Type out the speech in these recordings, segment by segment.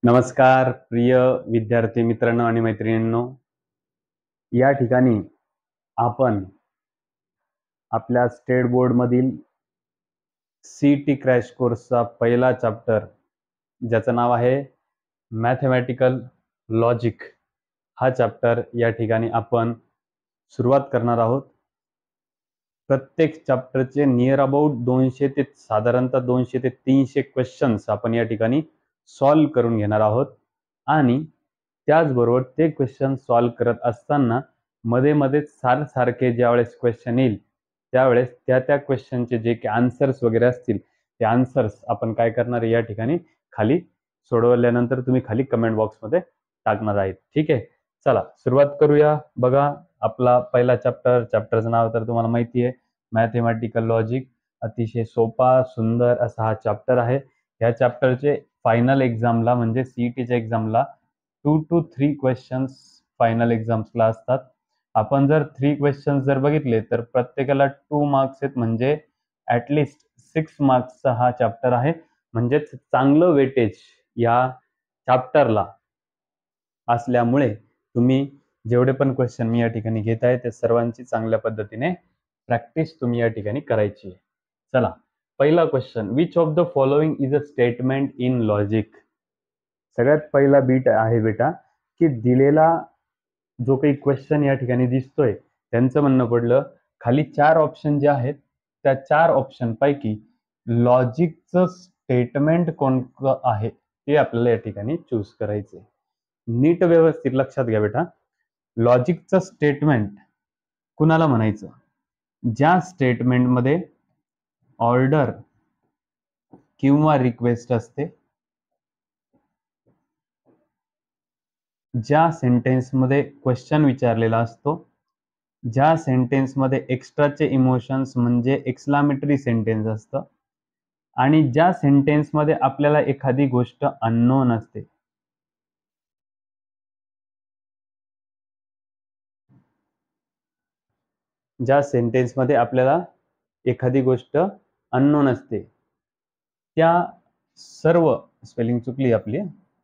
नमस्कार प्रिय विद्यार्थी मित्रांनो आणि मैत्रिणींनो, या ठिकाणी आपण आपल्या स्टेट बोर्ड मधील सीईटी क्रॅश कोर्सचा पहिला चॅप्टर ज्याचं नाव आहे मॅथमॅटिकल लॉजिक हा चॅप्टर या ठिकाणी आपण सुरुवात करणार आहोत। प्रत्येक चॅप्टरचे नियर अबाउट 200 ते साधारणतः 200 ते 300 क्वेश्चन्स आपण या ठिकाणी सॉल्व करून घेणार आहोत आणि त्याचबरोबर ते क्वेश्चन सॉल्व करत असताना मध्ये मध्ये सारखे ज्यावेळेस क्वेश्चन येईल त्यावेळेस त्या क्वेश्चनचे जे की आन्सर्स वगैरे असतील ते आन्सर्स आपण काय करणार या ठिकाणी खाली सोडवल्यानंतर तुम्ही खाली कमेंट बॉक्समध्ये टाकणार आहेत। ठीक आहे, चला सुरुवात करूया। बघा, आपला पहिला चॅप्टरचं नाव तर तुम्हाला माहिती आहे, मॅथमॅटिकल लॉजिक। अतिशय सोपा सुंदर असा हा चॅप्टर आहे। या चॅप्टरचे फायनल एक्झामला म्हणजे सीईटीच्या एक्झामला 2 to 3 क्वेश्चन्स फायनल एक्झाम्सला असतात। आपण जर 3 क्वेश्चन्स जर बघितले तर प्रत्येकाला 2 मार्क्स आहेत, म्हणजे ॲटलिस्ट 6 मार्क्सचा हा चॅप्टर आहे। म्हणजेच चांगलं वेटेज या चॅप्टरला असल्यामुळे तुम्ही जेवढे पण क्वेश्चन मी या ठिकाणी घेत आहे ते सर्वांची चांगल्या पद्धतीने प्रॅक्टिस तुम्ही या ठिकाणी करायची आहे। चला, पहिला question, which of the following is a statement in logic. सगळ्यात पहिला बीट आहे बेटा की दिलेला जो काही क्वेश्चन या ठिकाणी दिसतोय त्यांचं म्हणणं पडलं खाली 4 ऑप्शन जे आहेत त्या 4 ऑप्शन पैकी लॉजिकचं स्टेटमेंट कोणतं आहे ते आपल्याला या ठिकाणी चूज करायचंय। नीट व्यवस्थित लक्षात घ्या बेटा, लॉजिकचं स्टेटमेंट कुणाला म्हणायचं? ज्या स्टेटमेंटमध्ये ऑर्डर किंवा रिक्वेस्ट असते, ज्या सेंटेन्समध्ये क्वेश्चन विचारलेला असतो, ज्या सेंटेन्समध्ये एक्स्ट्राचे इमोशन्स म्हणजे एक्सक्लामेटरी सेंटेन्स असतं आणि ज्या सेंटेन्समध्ये आपल्याला एखादी गोष्ट अननोन असते। ज्या सेंटेन्समध्ये आपल्याला एखादी गोष्ट अननोन असते त्या सर्व स्पेलिंग चुकली आपली,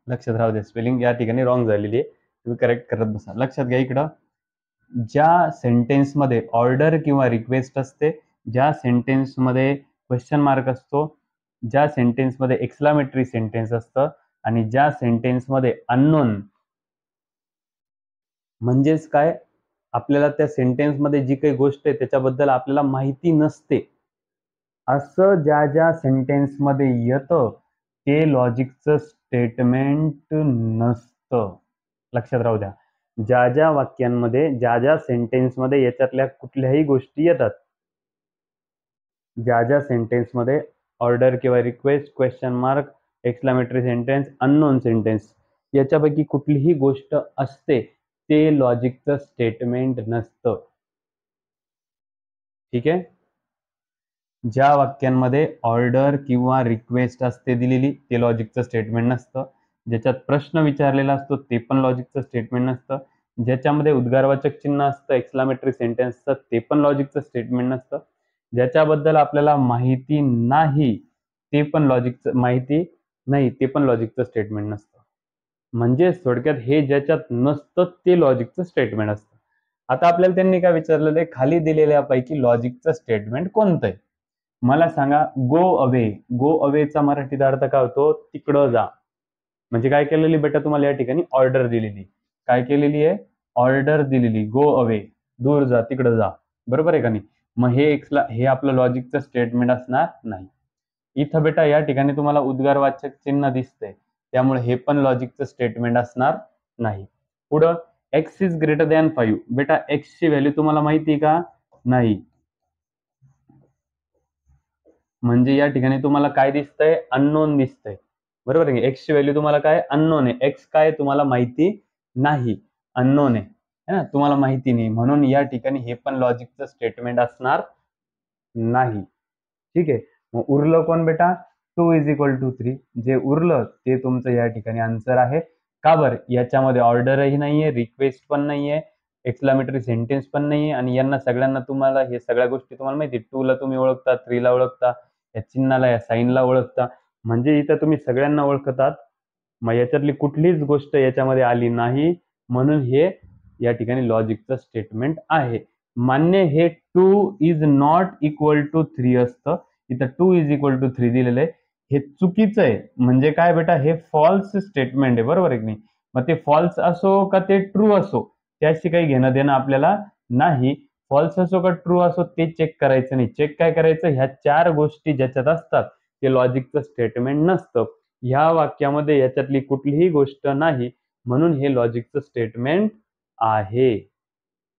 लक्षात राहू दे, स्पेलिंग या ठिकाणी रॉंग झालेली आहे, तुम्ही करेक्ट करत बसा। लक्षात घ्या इकडं, ज्या सेंटेन्समध्ये ऑर्डर किंवा रिक्वेस्ट असते, ज्या सेंटेन्समध्ये क्वेश्चन मार्क असतो, ज्या सेंटेन्समध्ये एक्सक्लामेटरी सेंटेन्स असतं आणि ज्या सेंटेन्समध्ये अननोन म्हणजेच काय, आपल्याला त्या सेंटेन्समध्ये जी काही गोष्ट आहे त्याच्याबद्दल आपल्याला माहिती नसते, असं ज्या ज्या सेंटेन्समध्ये येतं ते लॉजिकचं स्टेटमेंट नसतं। लक्षात राहू द्या, ज्या ज्या वाक्यांमध्ये ज्या ज्या सेंटेन्समध्ये याच्यातल्या कुठल्याही गोष्टी येतात, ज्या ज्या सेंटेन्समध्ये ऑर्डर किंवा request, question mark, exclamatory sentence, unknown sentence याच्यापैकी कुठलीही गोष्ट असते ते लॉजिकचं स्टेटमेंट नसतं। ठीक आहे, ज्या वाक्यांमध्ये ऑर्डर किंवा रिक्वेस्ट असते दिलेली ते लॉजिकचं स्टेटमेंट नसतं, ज्याच्यात प्रश्न विचारलेला असतो ते पण लॉजिकचं स्टेटमेंट नसतं, ज्याच्यामध्ये उद्गारवाचक चिन्ह असतं, एक्सक्लामेटरी सेंटेन्सचं, ते पण लॉजिकचं स्टेटमेंट नसतं, ज्याच्याबद्दल आपल्याला माहिती नाही ते पण लॉजिकचं स्टेटमेंट नसतं। म्हणजे थोडक्यात हे ज्याच्यात नसतं ते लॉजिकचं स्टेटमेंट असतं। आता आपल्याला त्यांनी काय विचारलेलं आहे, खाली दिलेल्यापैकी लॉजिकचं स्टेटमेंट कोणतं आहे? मला सांगा, गो अवे। गो अवेचा मराठीत अर्थ काय होतो? तिकडं जा। म्हणजे काय केलेली बेटा, तुम्हाला या ठिकाणी ऑर्डर दिलेली, काय केलेली आहे? ऑर्डर दिलेली, गो अवे, दूर जा, तिकडं जा, बरोबर आहे का नाही? मग हे आपलं लॉजिकचं स्टेटमेंट असणार नाही। इथं बेटा या ठिकाणी तुम्हाला उद्गारवाचक चिन्ह दिसतंय, त्यामुळे हे पण लॉजिकचं स्टेटमेंट असणार नाही। पुढं x इज ग्रेटर दॅन 5, बेटा x ची व्हॅल्यू तुम्हाला माहिती का? नाही, म्हणजे या ठिकाणी तुम्हाला काय दिसतंय? अननोन दिसतंय, बरोबर आहे? x ची व्हॅल्यू तुम्हाला काय? अननोन आहे। x काय तुम्हाला माहिती नाही, अननोन आहे ना, तुम्हाला माहिती नाही, म्हणून या ठिकाणी हे पण लॉजिकचं स्टेटमेंट असणार नाही। ठीक आहे, मग उरलं कोण बेटा? 2 इज इक्वल टू 3, जे उरलं ते तुमचं या ठिकाणी आन्सर आहे। का बरं? याच्यामध्ये ऑर्डरही नाहीये, रिक्वेस्ट पण नाहीये, एक्सक्लामेटरी सेंटेन्स पण नाहीये आणि यांना सगळ्यांना तुम्हाला हे सगळ्या गोष्टी तुम्हाला माहिती, 2 ला तुम्ही ओळखता, 3 ला ओळखता, या चिन्हाला या साईनला ओळखता, म्हणजे इथं तुम्ही सगळ्यांना ओळखतात, मग याच्यातली कुठलीच गोष्ट याच्यामध्ये आली नाही, म्हणून हे या ठिकाणी लॉजिकचं स्टेटमेंट आहे. मान्य हे 2 इज नॉट इक्वल टू 3 असतं. इथं 2 इज इक्वल टू 3 दिलेलं आहे. हे चुकीचं आहे. म्हणजे काय बेटा, हे फॉल्स स्टेटमेंट आहे, बरोबर आहे की नाही? मग ते फॉल्स असो का ते ट्रू असो, त्याशी काही घेणं देणं आपल्याला नाही. फॉल्स असो का ट्रू असो ते चेक करायचं नाही. चेक काय करायचं, ह्या 4 गोष्टी ज्याच्यात असतात ते लॉजिकचं स्टेटमेंट नसतं. ह्या वाक्यामध्ये याच्यातली कुठलीही गोष्ट नाही, म्हणून हे लॉजिकचं स्टेटमेंट आहे.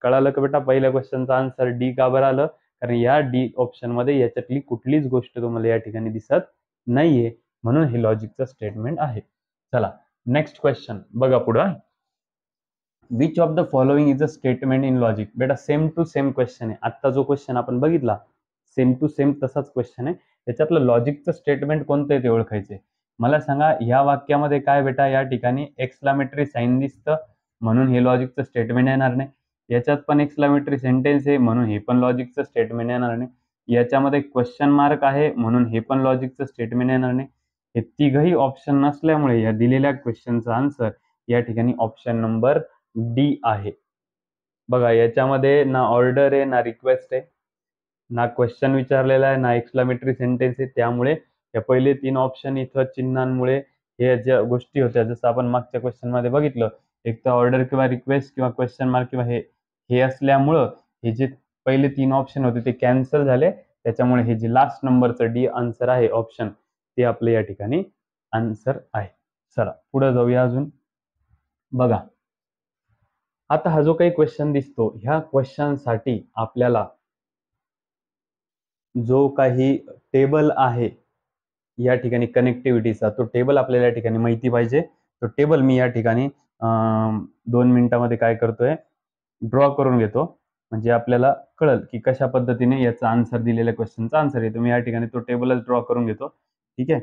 कळालं का बेटा? पहिल्या क्वेश्चनचा आन्सर डी का बरं आलं? कारण या डी ऑप्शन मध्ये याच्यातली कुठलीच गोष्ट तुम्हाला या ठिकाणी दिसत नाहीये, म्हणून हे लॉजिकचं स्टेटमेंट आहे. चला नेक्स्ट क्वेश्चन बघा पुढं. Which of the following is a statement in logic? बेटा सेम टू सेम क्वेश्चन आहे. आता जो क्वेश्चन आपण बघितला सेम टू सेम तसाच क्वेश्चन आहे. त्याच्यातलं लॉजिकचं स्टेटमेंट कोणतं आहे ते ओळखायचे. मला सांगा, या वाक्यामध्ये काय बेटा, या ठिकाणी एक्सक्लामेटरी साईन दिसतं म्हणून हे लॉजिकचं स्टेटमेंट येणार नाही. याच्यात पण एक्सक्लामेटरी सेंटेन्स आहे म्हणून हे पण लॉजिकचं स्टेटमेंट येणार नाही. याच्यामध्ये क्वेश्चन मार्क आहे म्हणून हे पण लॉजिकचं स्टेटमेंट येणार नाही. हे तिघही ऑप्शन नसल्यामुळे या दिलेल्या क्वेश्चनचा आन्सर या ठिकाणी ऑप्शन नंबर डी आहे. बघा याच्यामध्ये ना ऑर्डर आहे, ना रिक्वेस्ट आहे, ना क्वेश्चन विचारलेला आहे, ना एक्सक्लामेटरी सेंटेन्स आहे. त्यामुळे या पहिले 3 ऑप्शन इथं चिन्हांमुळे हे ज्या गोष्टी होत्या, जसं आपण मागच्या क्वेश्चन मध्ये बघितलं, एक तर ऑर्डर किंवा रिक्वेस्ट किंवा क्वेश्चन मार्क किंवा हे असल्यामुळं हे जे पहिले 3 ऑप्शन होते ते कॅन्सल झाले. त्याच्यामुळे हे जे लास्ट नंबरचं डी आन्सर आहे ऑप्शन, ते आपलं या ठिकाणी आन्सर आहे. चला पुढे जाऊया अजून. बघा आता हा जो काही क्वेश्चन दिसतो, ह्या क्वेश्चनसाठी आपल्याला जो काही टेबल आहे या ठिकाणी कनेक्टिव्हिटीचा, तो टेबल आपल्याला या ठिकाणी माहिती पाहिजे. तो टेबल मी या ठिकाणी 2 मिनिटांमध्ये काय करतोय, ड्रॉ करून घेतो. म्हणजे आपल्याला कळल की कशा पद्धतीने याचा आन्सर दिलेल्या क्वेश्चनचा आन्सर येतो. मी या ठिकाणी तो टेबलच ड्रॉ करून घेतो. ठीक आहे,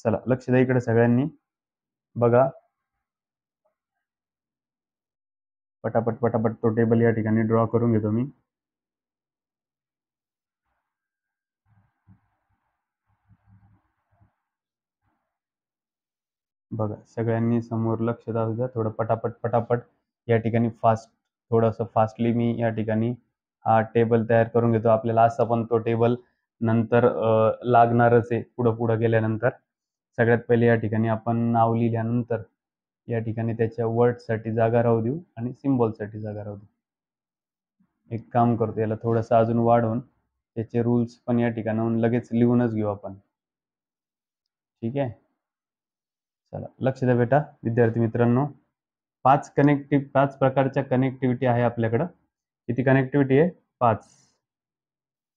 चला लक्ष द्या इकडे सगळ्यांनी. बघा पटापट पटापट तो टेबल या ठिकाणी ड्रॉ करून घेतो मी. बघा सगळ्यांनी समोर लक्ष द्यावं द्या. थोडं पटापट पटापट या ठिकाणी थोडंसं फास्टली मी या ठिकाणी हा टेबल तयार करून घेतो. आपल्याला असा पण तो टेबल नंतर लागणारच आहे पुढं पुढं गेल्यानंतर. सगळ्यात पहिले या ठिकाणी आपण नाव लिहिल्यानंतर या ठिकाणी त्याच्या वर्डसाठी जागा राहू देऊ आणि सिम्बॉलसाठी जागा राहू देऊ. एक काम करतो, याला थोडंसं अजून वाढवून त्याचे रूल्स पण या ठिकाणाहून लगेच लिहूनच घेऊ आपण. ठीक आहे, चला लक्ष द्या बेटा विद्यार्थी मित्रांनो. 5 प्रकारच्या कनेक्टिव्हिटी आहे आपल्याकडं. किती कनेक्टिव्हिटी आहे? 5.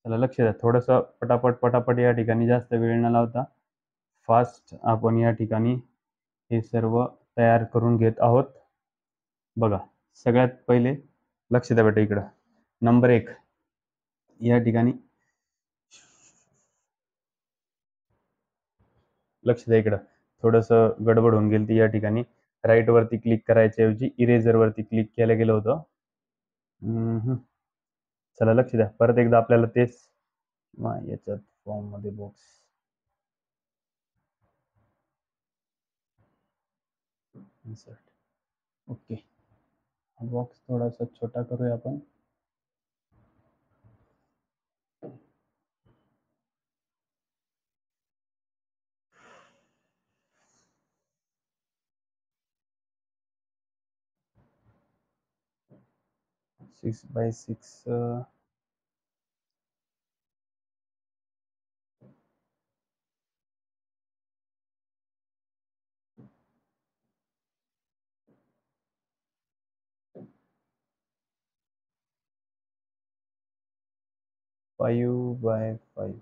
चला लक्ष द्या, थोडंसं पटापट पटापट या ठिकाणी जास्त वेळ न लावता फास्ट आपण या ठिकाणी हे सर्व तयार करून घेत आहोत. बघा सगळ्यात पहिले लक्ष द्या बेटा इकडं. नंबर 1 या ठिकाणी लक्ष द्या इकडं. थोडंसं गडबड होऊन गेली ती या ठिकाणी. राईट वरती क्लिक करायच्या ऐवजी इरेजर वरती क्लिक केलं गेलं होतं. चला लक्ष द्या, परत एकदा आपल्याला तेच याच्यात फॉर्म मध्ये बॉक्स इन्सर्ट. ओके, बॉक्स थोडासा छोटा करूया आपण. Six by six five by five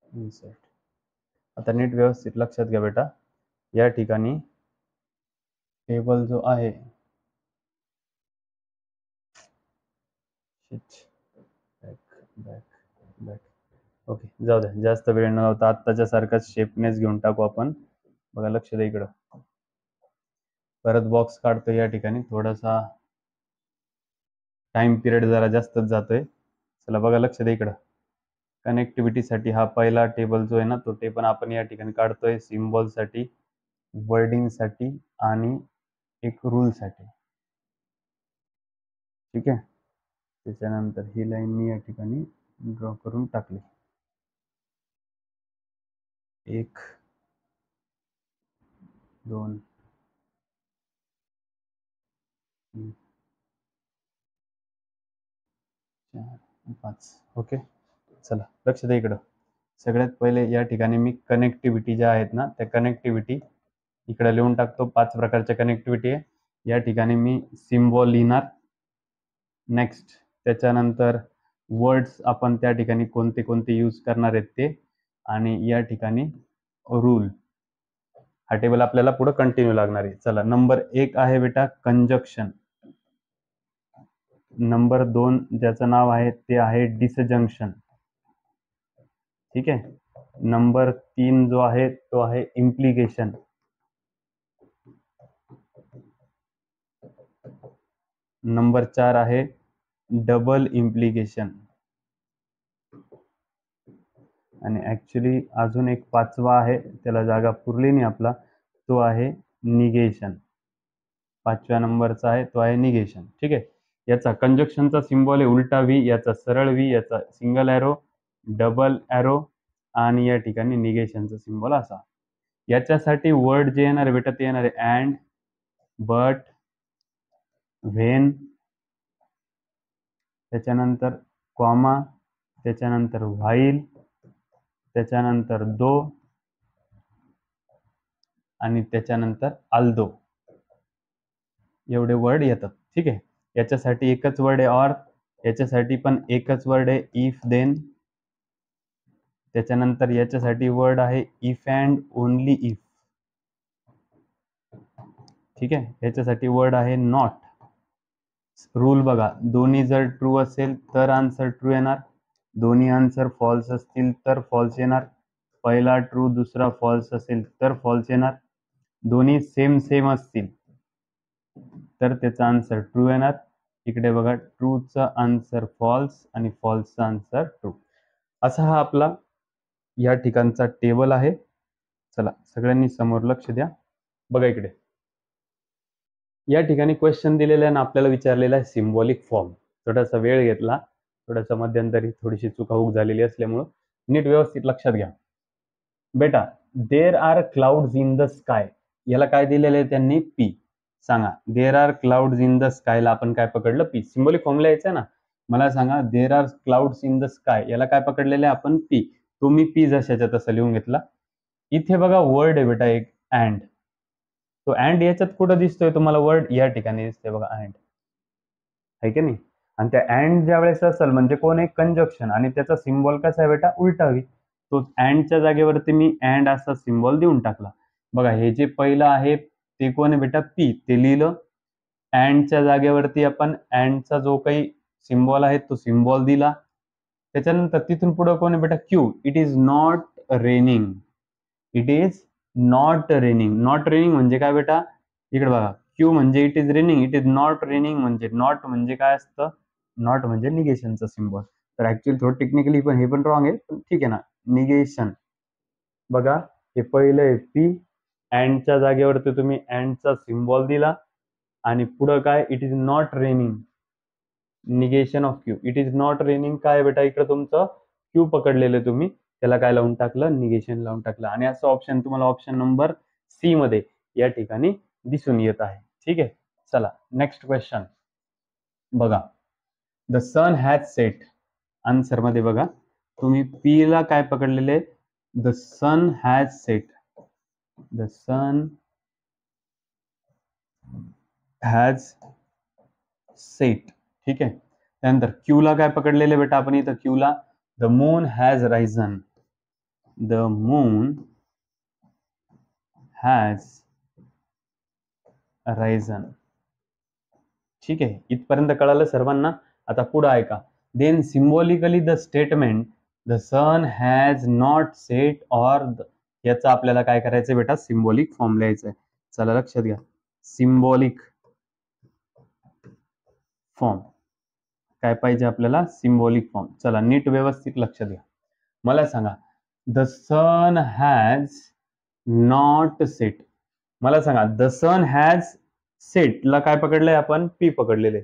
insert. आता नीट व्यवस्थित लक्षात घ्या बेटा. या ठिकाणी टेबल जो आहे, ओके जाऊ द्या, जास्त वेळ न लावता आत्ताच्या सारखाच शेपनेस घेऊन टाकू आपण. बघा लक्ष द्या इकडं. परत बॉक्स काढतो या ठिकाणी. थोडासा टाइम पिरियड जरा जास्तच जातोय. चला बघा लक्ष द्या इकडं. कनेक्टिव्हिटीसाठी हा पहिला टेबल जो आहे ना, तो टेबल आपण या ठिकाणी काढतोय. सिम्बॉलसाठी वर्डिंगसाठी आणि एक रूलसाठी. ठीक आहे. त्याच्यानंतर ही लाईन मी या ठिकाणी ड्रॉ करून टाकली. 1 2 3 4 5. ओके. चला लक्ष द्या इकडं. सगळ्यात पहिले या ठिकाणी मी कनेक्टिव्हिटी ज्या आहेत ना त्या कनेक्टिव्हिटी इकडे लिहून टाकतो. 5 प्रकारच्या कनेक्टिव्हिटी आहे. या ठिकाणी मी सिम्बॉल लिहिणार. नेक्स्ट त्याच्यानंतर वर्ड्स आपण त्या ठिकाणी कोणते कोणते यूज करणार आहेत ते, आणि या ठिकाणी रूल. हा टेबल आपल्याला पुढे कंटिन्यू लागणार आहे. चला नंबर 1 आहे बेटा कंजक्शन. नंबर 2 ज्याचं नाव आहे ते आहे डिसजंक्शन. ठीक आहे. नंबर 3 जो आहे तो आहे इम्प्लिकेशन. नंबर 4 आहे डबल इम्प्लिकेशन. आणि ऍक्च्युली अजून एक 5वा आहे, त्याला जागा पुरली नाही आपला, तो आहे निगेशन. 5व्या नंबरचा आहे तो आहे निगेशन. ठीक आहे. याचा कंजक्शनचा सिम्बॉल आहे उलटा व्ही, याचा सरळ व्ही, याचा सिंगल एरो, डबल एरो, आणि या ठिकाणी निगेशनचा सिम्बॉल असा. याच्यासाठी वर्ड जे येणार आहे बेटा ते येणार आहे अँड, बट, व्हेन, त्याच्यानंतर कॉमा, त्याच्यानंतर व्हाईल, त्याच्यानंतर दो, आणि त्याच्यानंतर आल्दो. एवढे वर्ड येतात. ठीक आहे. याच्यासाठी एकच वर्ड आहे ऑर, याच्यासाठी पण एकच वर्ड आहे इफ देन, त्याच्यानंतर याच्यासाठी वर्ड आहे इफ अँड ओनली इफ. ठीक आहे. याच्यासाठी वर्ड आहे नॉट. रूल बघा, दोन्ही जर ट्रू असेल तर आन्सर ट्रू येणार, दोन्ही आन्सर फॉल्स असतील तर फॉल्स येणार, पहिला ट्रू दुसरा फॉल्स असेल तर फॉल्स येणार, दोन्ही सेम सेम असतील तर त्याचा आन्सर ट्रू येणार. इकडे बघा, ट्रूचा आन्सर फॉल्स आणि फॉल्सचा आन्सर ट्रू. असा हा आपला या ठिकाणचा टेबल आहे. चला सगळ्यांनी समोर लक्ष द्या. बघा इकडे या ठिकाणी क्वेश्चन दिलेला आहे आणि आपल्याला विचारलेला आहे सिम्बॉलिक फॉर्म. थोडासा वेळ घेतला, थोडासा मध्यंतरी थोडीशी चुकाऊक झालेली असल्यामुळं नीट व्यवस्थित लक्षात घ्या. बेटा there are clouds in the sky, याला काय दिलेलं आहे त्यांनी पी. सांगा there are clouds in the स्कायला आपण काय पकडलं पी. सिम्बॉलिक फॉर्म लिहायचं ना, मला सांगा there are clouds in the sky याला काय पकडलेलं आहे आपण पी. तो मी पी जशाच्या तसं लिहून घेतला. इथे बघा वर्ड आहे बेटा एक अँड, तो अँड याच्यात कुठं दिसतोय तुम्हाला वर्ड, या ठिकाणी दिसतोय बघा अँड, आहे की नाही. आणि त्या अँड ज्या वेळेस असेल म्हणजे कोण आहे कंजक्शन, आणि त्याचा सिम्बॉल कसा आहे बेटा उलटावी. तो अँडच्या जागेवरती मी अँड असा सिम्बॉल देऊन टाकला. बघा हे जे पहिलं आहे ते कोण आहे बेटा पी, ते लिहिलं. अँडच्या जागेवरती आपण अँडचा जो काही सिम्बॉल आहे तो सिम्बॉल दिला. त्याच्यानंतर तिथून पुढे कोण आहे बेटा Q. It is not raining, it is not raining. Not raining म्हणजे काय बेटा, इकडे बघा क्यू म्हणजे it is raining, it is not raining म्हणजे नॉट म्हणजे काय असतं, नॉट म्हणजे निगेशनचा सिम्बॉल. तर ऍक्च्युअली थोडं टेक्निकली पण हे पण रॉंग आहे, पण ठीक आहे ना. निगेशन बघा हे पहिलं आहे पी, अँडच्या जागेवरती तुम्ही अँडचा सिम्बॉल दिला, आणि पुढं काय it is not raining, negation of Q. It is not raining काय बेटा, इकडे तुमचं क्यू पकडलेलं तुम्ही, त्याला काय लावून टाकलं, निगेशन लावून टाकलं. आणि असं ऑप्शन तुम्हाला ऑप्शन नंबर सी मध्ये या ठिकाणी दिसून येत आहे. ठीक आहे. चला नेक्स्ट क्वेश्चन बघा. The sun has set. Answer मध्ये बघा तुम्ही पी ला काय पकडलेले, the sun has set, the sun has set. ठीक आहे. त्यानंतर क्यू ला काय पकडलेले बेटा आपण इथं, क्यू ला the moon has risen, the moon has risen. ठीक आहे. इथपर्यंत कळालं सर्वांना. आता पुढे ऐका. Then symbolically the statement the sun has not set or, याचा आपल्याला काय करायचंय बेटा सिम्बॉलिक फॉर्म लिहायचा आहे. चला लक्षात घ्या. सिम्बॉलिक फॉर्म काय पाहिजे आपल्याला, सिम्बॉलिक फॉर्म. चला नीट व्यवस्थित लक्षात घ्या. मला सांगा the sun has not set. मला सांगा द सन हॅज सेटला काय पकडलंय आपण? पी पकडलेले.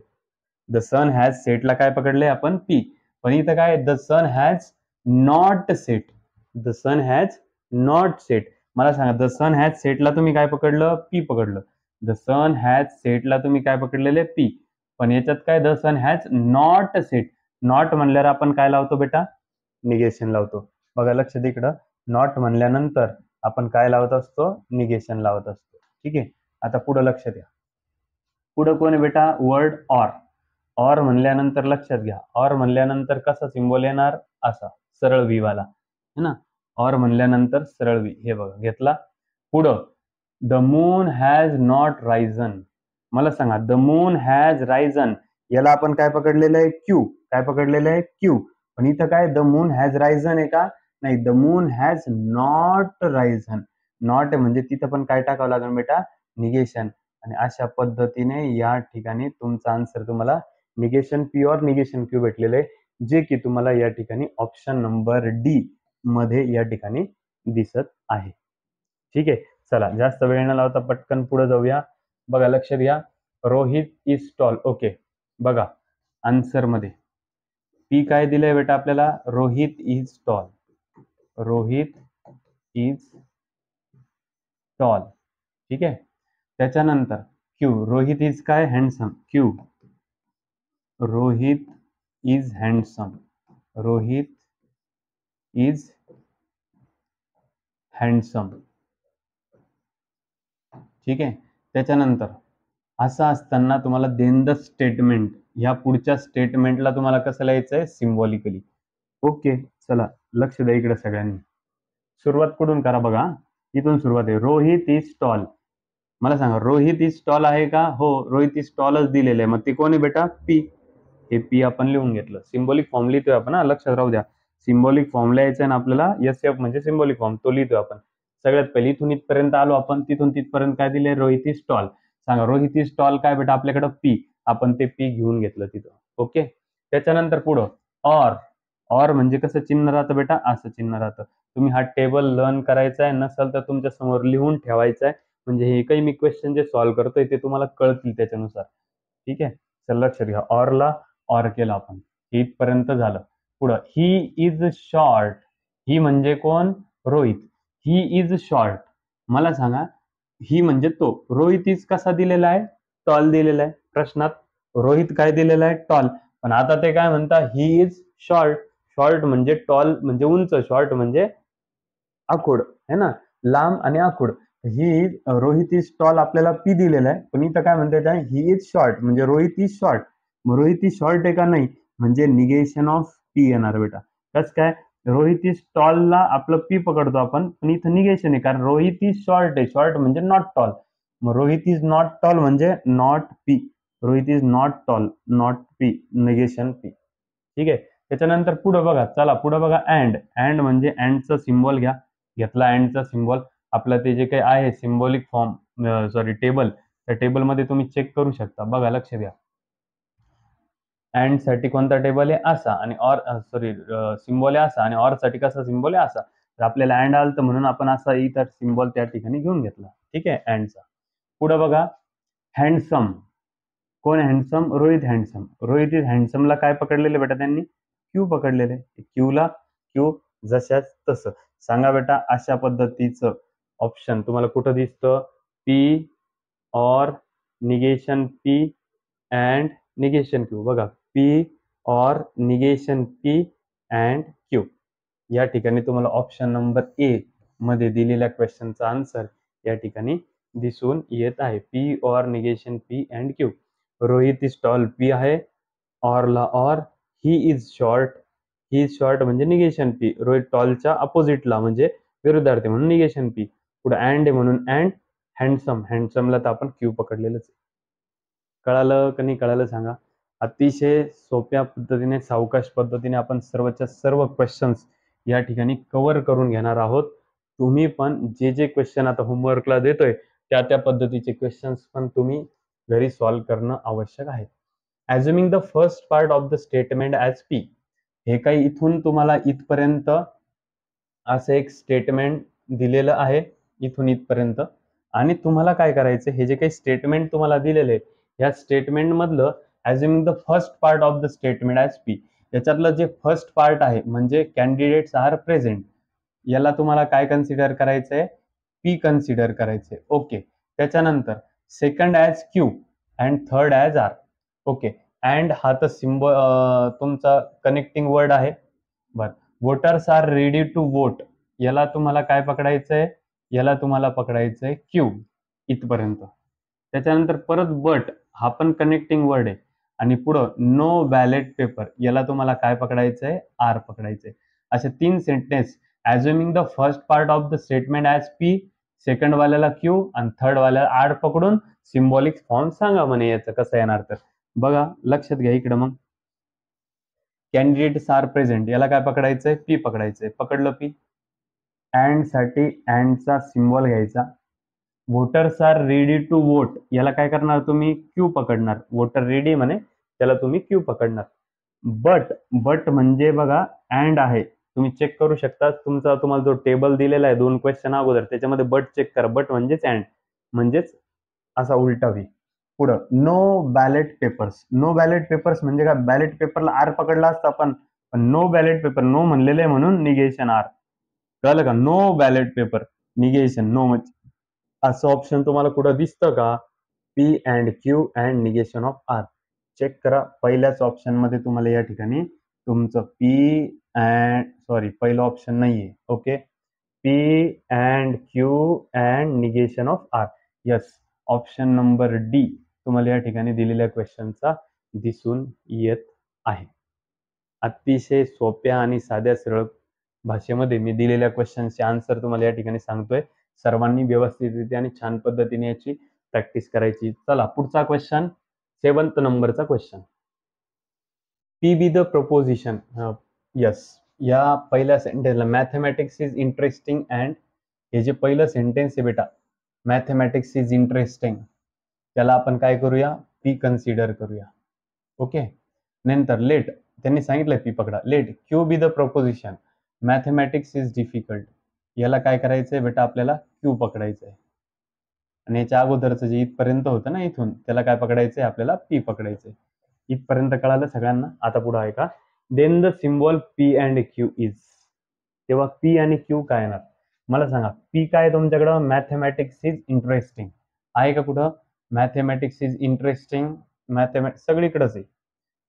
द सन हॅज सेटला काय पकडलंय आपण? पी. पण इथं काय the sun has not set. The sun has not set. मला सांगा द सन हॅज सेटला तुम्ही काय पकडलं? पी पकडलं. द सन हॅज सेटला तुम्ही काय पकडलेले? पी. पण याच्यात काय the sun has not set. Not म्हणल्यावर आपण काय लावतो बेटा? निगेशन लावतो. बघा लक्ष दे इकडं. नॉट म्हणल्यानंतर आपण काय लावत असतो? निगेशन लावत असतो. ठीक आहे. आता पुढे लक्ष द्या. पुढे कोण आहे बेटा? Word or. ऑर म्हणल्यानंतर लक्षात घ्या, ऑर म्हणल्यानंतर कसा सिम्बॉल येणार? असा सरळ व्ही वाला है ना. ऑर म्हणल्यानंतर सरळ व्ही. हे बघा घेतला. पुढं the moon has not Ryzen. मला सांगा द मून हॅज रायझन याला आपण काय पकडलेलं आहे? क्यू. काय पकडलेलं आहे? क्यू. पण इथं काय द मून हॅज रायझन आहे का? नाही, the moon has not Ryzen. Not म्हणजे तिथं पण काय टाकावं लागेल बेटा? निगेशन. आणि अशा पद्धतीने या ठिकाणी तुमचा आन्सर तुम्हाला negation P or negation Q भेटलेलं आहे, जे की तुम्हाला या ठिकाणी ऑप्शन नंबर डी मध्ये या ठिकाणी दिसत आहे. ठीक आहे. चला जास्त वेळ न लावता पटकन पुढे जाऊया. बघा लक्ष द्या. Rohit is tall. ओके. बघा आन्सर मध्ये पी काय दिलंय बेटा आपल्याला? Rohit is tall. Rohit is tall. ठीक आहे. त्याच्यानंतर क्यू. रोहित इज काय? Handsome. Q. Rohit is handsome. Rohit is handsome. ठीक आहे. त्याच्यानंतर असं असताना तुम्हाला देन द स्टेटमेंट ह्या पुढच्या स्टेटमेंटला तुम्हाला कसं लिहायचंय? सिम्बॉलिकली. ओके. चला लक्ष द्या इकडे सगळ्यांनी. सुरुवात कुठून करा बघा. इथून सुरुवात आहे. Rohit is tall. मला सांगा रोहित इज टॉल आहे का? हो, रोहित इज टॉलच दिलेलं आहे. मग ते कोण आहे बेटा? पी. हे पी आपण लिहून घेतलं. सिम्बॉलिक फॉर्म लिहितोय आपण. लक्षात राहू द्या. सिम्बॉलिक फॉर्म लिहायचा ना आपल्याला. एस एफ म्हणजे सिम्बॉलिक फॉर्म, तो लिहितोय आपण. सगळ्यात पहिले इथून इथपर्यंत आलो आपण. तिथून तिथपर्यंत काय दिले? Rohit is tall. सांगा रोहित इज टॉल काय बेटा? आपल्याकडे पी. आपण ते पी घेऊन घेतलं तिथं. ओके. त्याच्यानंतर पुढं ऑर. ऑर म्हणजे कसं चिन्ह राहतं बेटा? असं चिन्ह राहतं. तुम्ही हा टेबल लर्न करायचा आहे, नसेल तर तुमच्या समोर लिहून ठेवायचा आहे. म्हणजे हे काही मी क्वेश्चन जे सॉल्व्ह करतोय ते तुम्हाला कळतील त्याच्यानुसार. ठीक आहे. चल लक्षात घ्या. ऑरला ऑर केला आपण. इथपर्यंत झालं. पुढं ही इज शॉर्ट. ही म्हणजे कोण? रोहित. He is short. मला सांगा ही म्हणजे तो. रोहित इज कसा दिलेला आहे? टॉल दिलेला आहे प्रश्नात. रोहित काय दिलेला आहे? टॉल. पण आता ते काय म्हणतात? ही इज शॉर्ट. शॉर्ट म्हणजे टॉल म्हणजे उंच, शॉर्ट म्हणजे आखूड है ना, लांब आणि आखूड. ही रोहित इज टॉल आपल्याला पी दिलेला आहे, पण इथं काय म्हणतात? ही इज शॉर्ट म्हणजे रोहित इज शॉर्ट. मग रोहित इज शॉर्ट आहे का? नाही. म्हणजे निगेशन ऑफ पी येणार बेटा. कसं काय? रोहित इज टॉलला आपलं पी पकडतो आपण, पण इथं निगेशन आहे कारण रोहित इज शॉर्ट आहे. शॉर्ट म्हणजे नॉट टॉल. मग रोहित इज नॉट टॉल म्हणजे not P. Rohit is not tall, not P, negation P. ठीक आहे. त्याच्यानंतर पुढे बघा. चला पुढे बघा. अँड. अँड म्हणजे अँडचा सिम्बॉल घ्या. घेतला अँडचा सिम्बॉल. आपलं ते जे काही आहे सिम्बॉलिक फॉर्म सॉरी टेबल, त्या टेबलमध्ये तुम्ही चेक करू शकता. बघा लक्ष द्या. अँड साठी कोणता टेबल आहे? असा. आणि ऑर सॉरी सिम्बॉल आहे असा. आणि ऑर साठी कसा सिम्बॉल आहे? असा. तर आपल्याला अँड आलं तर म्हणून आपण असा इतर सिम्बॉल त्या ठिकाणी घेऊन घेतला. ठीक आहे. अँडचा. पुढे बघा. हँडसम. कोण handsome? Rohit handsome. Rohit is हँडसमला काय पकडलेले बेटा त्यांनी? क्यू पकडलेले. क्यूला क्यू जशाच तसं. सांगा बेटा अशा पद्धतीचं ऑप्शन तुम्हाला कुठं दिसतं? P or negation P and negation Q. बघा P or negation P and Q. या ठिकाणी तुम्हाला ऑप्शन नंबर ए मध्ये दिलेल्या क्वेश्चनचा आन्सर या ठिकाणी दिसून येत आहे. P or negation P and Q. Rohit is tall P आहे. ऑरला or. He is short. He is short म्हणजे निगेशन पी. रोहित टॉलच्या अपोजिटला म्हणजे विरुद्धार्थी म्हणून निगेशन पी. पुढे अँड आहे म्हणून अँड. हँडसम. हँडसमला तर आपण क्यू पकडलेलंच. कळालं का नाही कळालं सांगा. अतिशय सोप्या पद्धतीने सावकाश पद्धतीने आपण सर्वच्या सर्व क्वेश्चन्स या ठिकाणी कव्हर करून घेणार आहोत. तुम्ही पण जे जे क्वेश्चन आता होमवर्कला देतोय त्या त्या पद्धतीचे क्वेश्चन्स पण तुम्ही घरी सॉल्व्ह करणं आवश्यक आहे. Assuming the first part of the statement as P. हे काही इथून तुम्हाला इथपर्यंत असं एक स्टेटमेंट दिलेलं आहे. इथून इथपर्यंत आणि तुम्हाला काय करायचं, हे जे काही स्टेटमेंट तुम्हाला दिलेले या स्टेटमेंट मधलं assuming the first part of the statement as P, याच्यातलं जे फर्स्ट पार्ट आहे म्हणजे कॅन्डिडेट्स आर प्रेझेंट, याला तुम्हाला काय कन्सिडर करायचंय, पी कन्सिडर करायचंय. ओके. त्याच्यानंतर second as Q and third as R. Okay. And हा तर सिम्बॉल तुमचा कनेक्टिंग वर्ड आहे. बरं. Voters are ready to vote, याला तुम्हाला काय पकडायचंय, याला तुम्हाला पकडायचंय क्यू इथपर्यंत. त्याच्यानंतर परत बट हा पण कनेक्टिंग वर्ड आहे आणि पुढं नो बॅलेट पेपर, याला तुम्हाला काय पकडायचंय, आर पकडायचंय. असे 3 sentence assuming the first part of the statement as P, second वाल्याला क्यू आणि थर्ड वाल्याला आर पकडून सिम्बॉलिक फॉर्म सांगा म्हणे याचं कसं येणार. तर बघा लक्षात घ्या इकडं, मग कॅन्डिडेट्स आर प्रेझेंट याला काय पकडायचंय, पी पकडायचंय. पकडलं पी. अँड साठी अँडचा सिम्बॉल घ्यायचा. Voters are ready to vote, याला काय करणार तुम्ही, क्यू पकडणार. वोटर रेडी म्हणे त्याला तुम्ही क्यू पकडणार. बट म्हणजे बघा अँड आहे, तुम्ही चेक करू शकता तुमचा, तुम्हाला जो टेबल दिलेला आहे 2 क्वेश्चन अगोदर त्याच्यामध्ये बट चेक करा. बट म्हणजेच अँड, म्हणजेच असा उलटा व्ही. पुढं no ballot papers. No ballot papers म्हणजे काय, बॅलेट पेपरला आर पकडला असता पण नो बॅलेट पेपर, नो म्हणलेले म्हणून निगेशन आर. कळलं का, no ballot paper negation no. म्हणजे असं ऑप्शन तुम्हाला कुठं दिसतं का, P and Q and negation of R. Check करा पहिल्याच ऑप्शन मध्ये तुम्हाला या ठिकाणी तुमचं पी अँड, सॉरी पहिलं ऑप्शन नाहीये. Okay. P and Q and negation of R. Yes, option number D तुम्हाला या ठिकाणी दिलेल्या क्वेश्चनचा दिसून येत आहे. अतिशय सोप्या आणि साध्या सरळ भाषेमध्ये मी दिलेल्या क्वेश्चनचे आन्सर तुम्हाला या ठिकाणी सांगतोय. सर्वांनी व्यवस्थितरित्या आणि छान पद्धतीने याची प्रॅक्टिस करायची. चला पुढचा क्वेश्चन, 7th नंबरचा question. P B the preposition. Yes, या पहिल्या सेंटेन्सला मॅथमॅटिक्स इज इंटरेस्टिंग अँड, हे जे पहिलं सेंटेन्स आहे बेटा, मॅथमॅटिक्स इज इंटरेस्टिंग, त्याला आपण काय करूया, पी कन्सिडर करूया. ओके. नंतर लेट, त्यांनी सांगितलं पी पकडा. Let Q be the proposition mathematics is difficult, याला काय करायचंय बेटा, आपल्याला क्यू पकडायचंय. आणि याच्या अगोदरचं जे इथपर्यंत होतं ना, इथून त्याला काय पकडायचंय, आपल्याला पी पकडायचंय. इथपर्यंत कळालं सगळ्यांना. आता पुढे आहे का, then the symbol P and Q is, तेव्हा पी आणि क्यू काय येणार मला सांगा. पी काय तुमच्याकडं, मॅथमॅटिक्स इज इंटरेस्टिंग आहे का कुठं, मॅथमॅटिक्स इज इंटरेस्टिंग, मॅथमॅटिक्स सगळीकडेच आहे.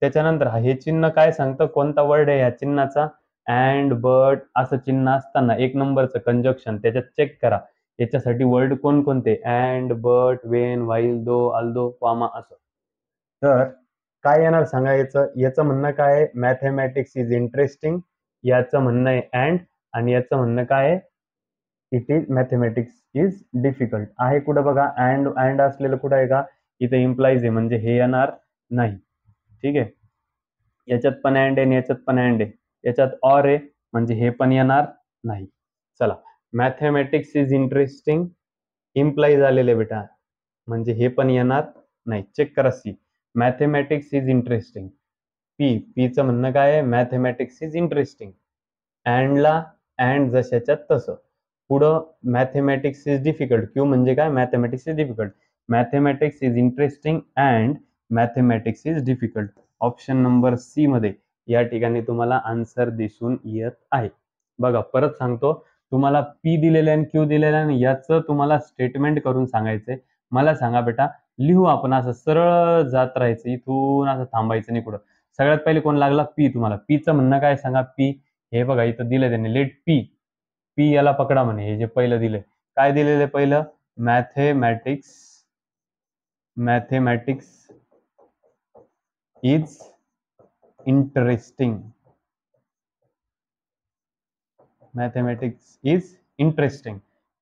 त्याच्यानंतर हे चिन्ह काय सांगतं, कोणता वर्ड आहे या चिन्हाचा, अँड बट असं चिन्ह असताना 1 नंबरचं कंजक्शन त्याच्यात चेक करा. याच्यासाठी वर्ड कोणकोणते, and but when while though although comma असं. तर काय येणार सांगा, याचं म्हणणं काय आहे, मॅथमॅटिक्स इज इंटरेस्टिंग, याचं म्हणणं आहे अँड, आणि याचं म्हणणं काय आहे, it is mathematics is difficult. आहे कुठं बघा, अँड असलेलं कुठं आहे का, इथं इम्प्लाइज आहे म्हणजे हे येणार नाही. ठीक आहे. याच्यात पण अँड आहे, याच्यात पण अँड आहे, याच्यात ऑर आहे म्हणजे हे पण येणार नाही. चला, मॅथमॅटिक्स इज इंटरेस्टिंग इम्प्लाइज आलेले बेटा म्हणजे हे पण येणार नाही. चेक करा सी, मॅथमॅटिक्स इज इंटरेस्टिंग, पीचं म्हणणं काय आहे, मॅथमॅटिक्स इज इंटरेस्टिंग. अँडला अँड जशाच्यात तसं. पुढं मॅथमॅटिक्स इज डिफिकल्ट, क्यू म्हणजे काय, mathematics is difficult, mathematics is interesting and mathematics is difficult. Option number C मध्ये या ठिकाणी तुम्हाला आन्सर दिसून येत आहे. बघा परत सांगतो, तुम्हाला पी दिलेलं आहे आणि क्यू दिलेलं आहे, याचं तुम्हाला स्टेटमेंट करून सांगायचंय. मला सांगा बेटा, लिहू आपण असं सरळ जात राहायचं, इथून असं थांबायचं नाही कुठं. सगळ्यात पहिले कोण लागला, पी. तुम्हाला पीचं म्हणणं काय सांगा, पी हे बघा इथं दिलंय त्यांनी, लेट पी, पी याला पकडा म्हणे. हे जे पहिलं दिलंय, काय दिलेलं पहिलं, mathematics is interesting, mathematics is interesting,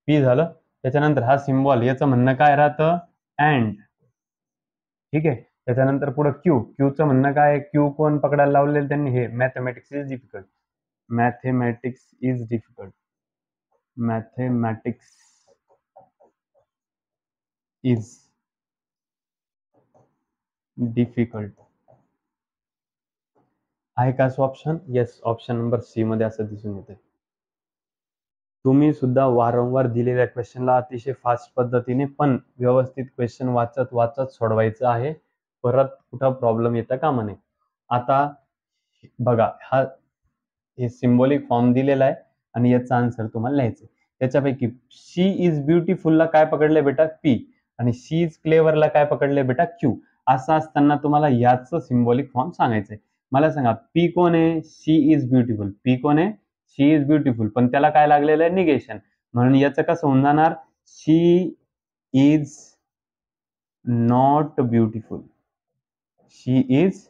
P झालं. त्याच्यानंतर हा सिम्बॉल, याचं म्हणणं काय राहतं, अँड. ठीक आहे. त्याच्यानंतर पुढे क्यूचं म्हणणं काय, क्यू कोण पकडायला लावलेलं त्यांनी, हे mathematics is difficult, mathematics is difficult, mathematics is difficult. आहे का असं option, yes, option number C मध्ये असं दिसून येते. तुम्ही सुद्धा वारंवार दिलेल्या क्वेश्चनला अतिशय फास्ट पद्धतीने पण व्यवस्थित क्वेश्चन वाचत वाचत सोडवायचं आहे. परत कुठं प्रॉब्लेम येता कामा नये. आता बघा, हे सिम्बॉलिक फॉर्म दिलेला आहे आणि याचा आन्सर तुम्हाला लिहायचं. त्याच्यापैकी शी इज ब्युटिफुलला काय पकडलंय बेटा? पी. आणि शी इज क्लेवरला काय पकडलंय बेटा? क्यू. असं असताना तुम्हाला याचं सिम्बॉलिक फॉर्म सांगायचंय. मला सांगा, पी कोण आहे? शी इज ब्युटिफुल. पी कोण आहे? शी इज ब्युटिफुल. पण त्याला काय लागलेलं आहे? निगेशन. म्हणून याचं कसं होऊन जाणार? She is not beautiful. She is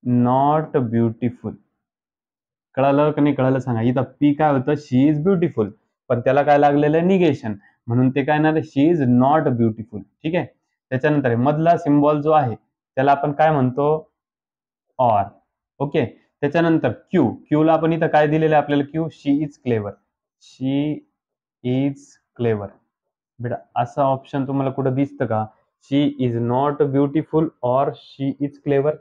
not beautiful. कळालं की नाही कळालं सांगा. इथं पी काय होतं? She is beautiful. पण त्याला काय लागलेलं आहे? निगेशन. म्हणून ते काय येणार? शी इज नॉट ब्युटिफुल. ठीक आहे. त्याच्यानंतर मधला सिम्बॉल जो आहे त्याला आपण काय म्हणतो? ऑर. ओके. त्याच्यानंतर क्यू. क्यूला आपण इथं काय दिलेलं आहे आपल्याला? Q. She is clever. She is clever. बेटा असं ऑप्शन तुम्हाला कुठं दिसतं का? शी is not beautiful or she is clever.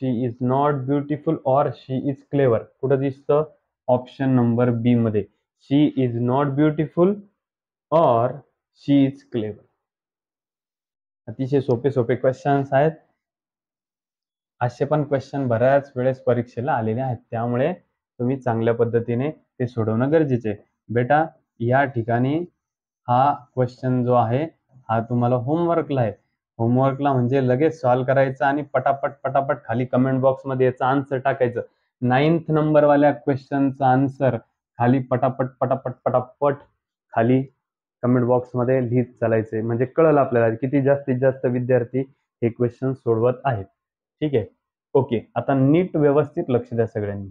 She is not beautiful or she is clever कुठं दिसतं? ऑप्शन नंबर बी मध्ये. शी is not beautiful or she is clever. अतिशय सोपे सोपे क्वेश्चन्स आहेत. असे पण क्वेश्चन बऱ्याच वेळेस परीक्षेला आलेले आहेत, त्यामुळे तुम्ही चांगल्या पद्धतीने ते सोडवणं गरजेचे आहे. बेटा या ठिकाणी हा क्वेश्चन जो आहे हा तुम्हाला होमवर्कला आहे. होमवर्कला म्हणजे लगेच सॉल्व्ह करायचं आणि पटापट पटापट खाली कमेंट बॉक्समध्ये याचा आन्सर टाकायचं. 9th नंबरवाल्या क्वेश्चनचा आन्सर खाली पटापट पटापट पटापट खाली कमेंट बॉक्समध्ये लिहित चालायचे, म्हणजे कळलं आपल्याला किती जास्तीत जास्त विद्यार्थी हे क्वेश्चन सोडवत आहेत. ठीक आहे. ओके. आता नीट व्यवस्थित लक्ष द्या सगळ्यांनी.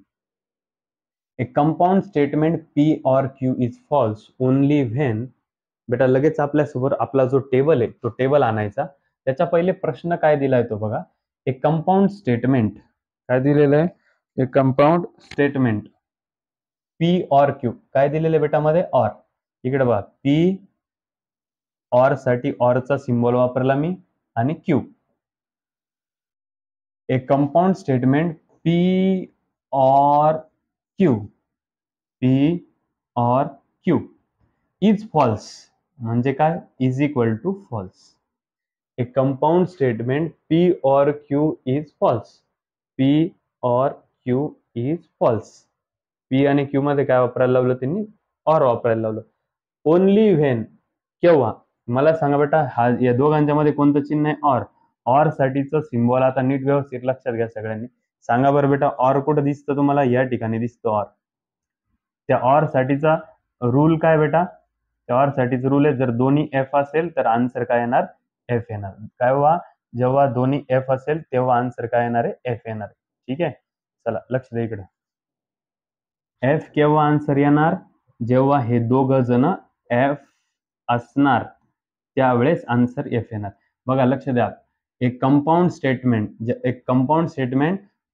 A compound statement P or Q is false only when. बेटा लगेच आपल्यासमोर आपला जो टेबल आहे तो टेबल आणायचा. त्याच्या पहिले प्रश्न काय दिलाय तो बघा. ए कंपाऊंड स्टेटमेंट काय दिलेलं आहे? ए compound statement P or Q काय दिलेलं बेटा मध्ये? ऑर. इकडे बघा, पी ऑर साठी ऑरचा सिम्बॉल वापरला मी आणि Q. A compound statement P or Q, P or Q is false म्हणजे काय? Is equal to false. A compound statement P or Q is false. P or Q is false. P आणि Q मध्ये काय वापरायला लावलं त्यांनी? Or वापरायला लावलं. ओनली व्हेन केव्हा? मला सांगा बेटा, हा या दोघांच्या मध्ये कोणतं चिन्ह आहे? ऑर. ऑर साठीचं सिम्बॉल आता नीट व्यवस्थित लक्षात घ्या सगळ्यांनी. सांगा बरं बेटा, ऑर कुठं दिसतं तुम्हाला? या ठिकाणी दिसतो ऑर. त्या ऑर साठीचा रूल काय बेटा? त्या ऑर साठीचा रूल आहे, जर दोन्ही एफ असेल तर आन्सर काय येणार? एफ येणार. काय व्हा? जेव्हा दोन्ही एफ असेल तेव्हा आन्सर काय येणार आहे? एफ येणार. ठीक आहे. चला लक्ष द्या इकडे. एफ केव्हा आन्सर येणार? जेव्हा हे दोघं जण एफ असणार त्यावेळेस आन्सर एफ येणार. बघा लक्ष द्या. एक compound statement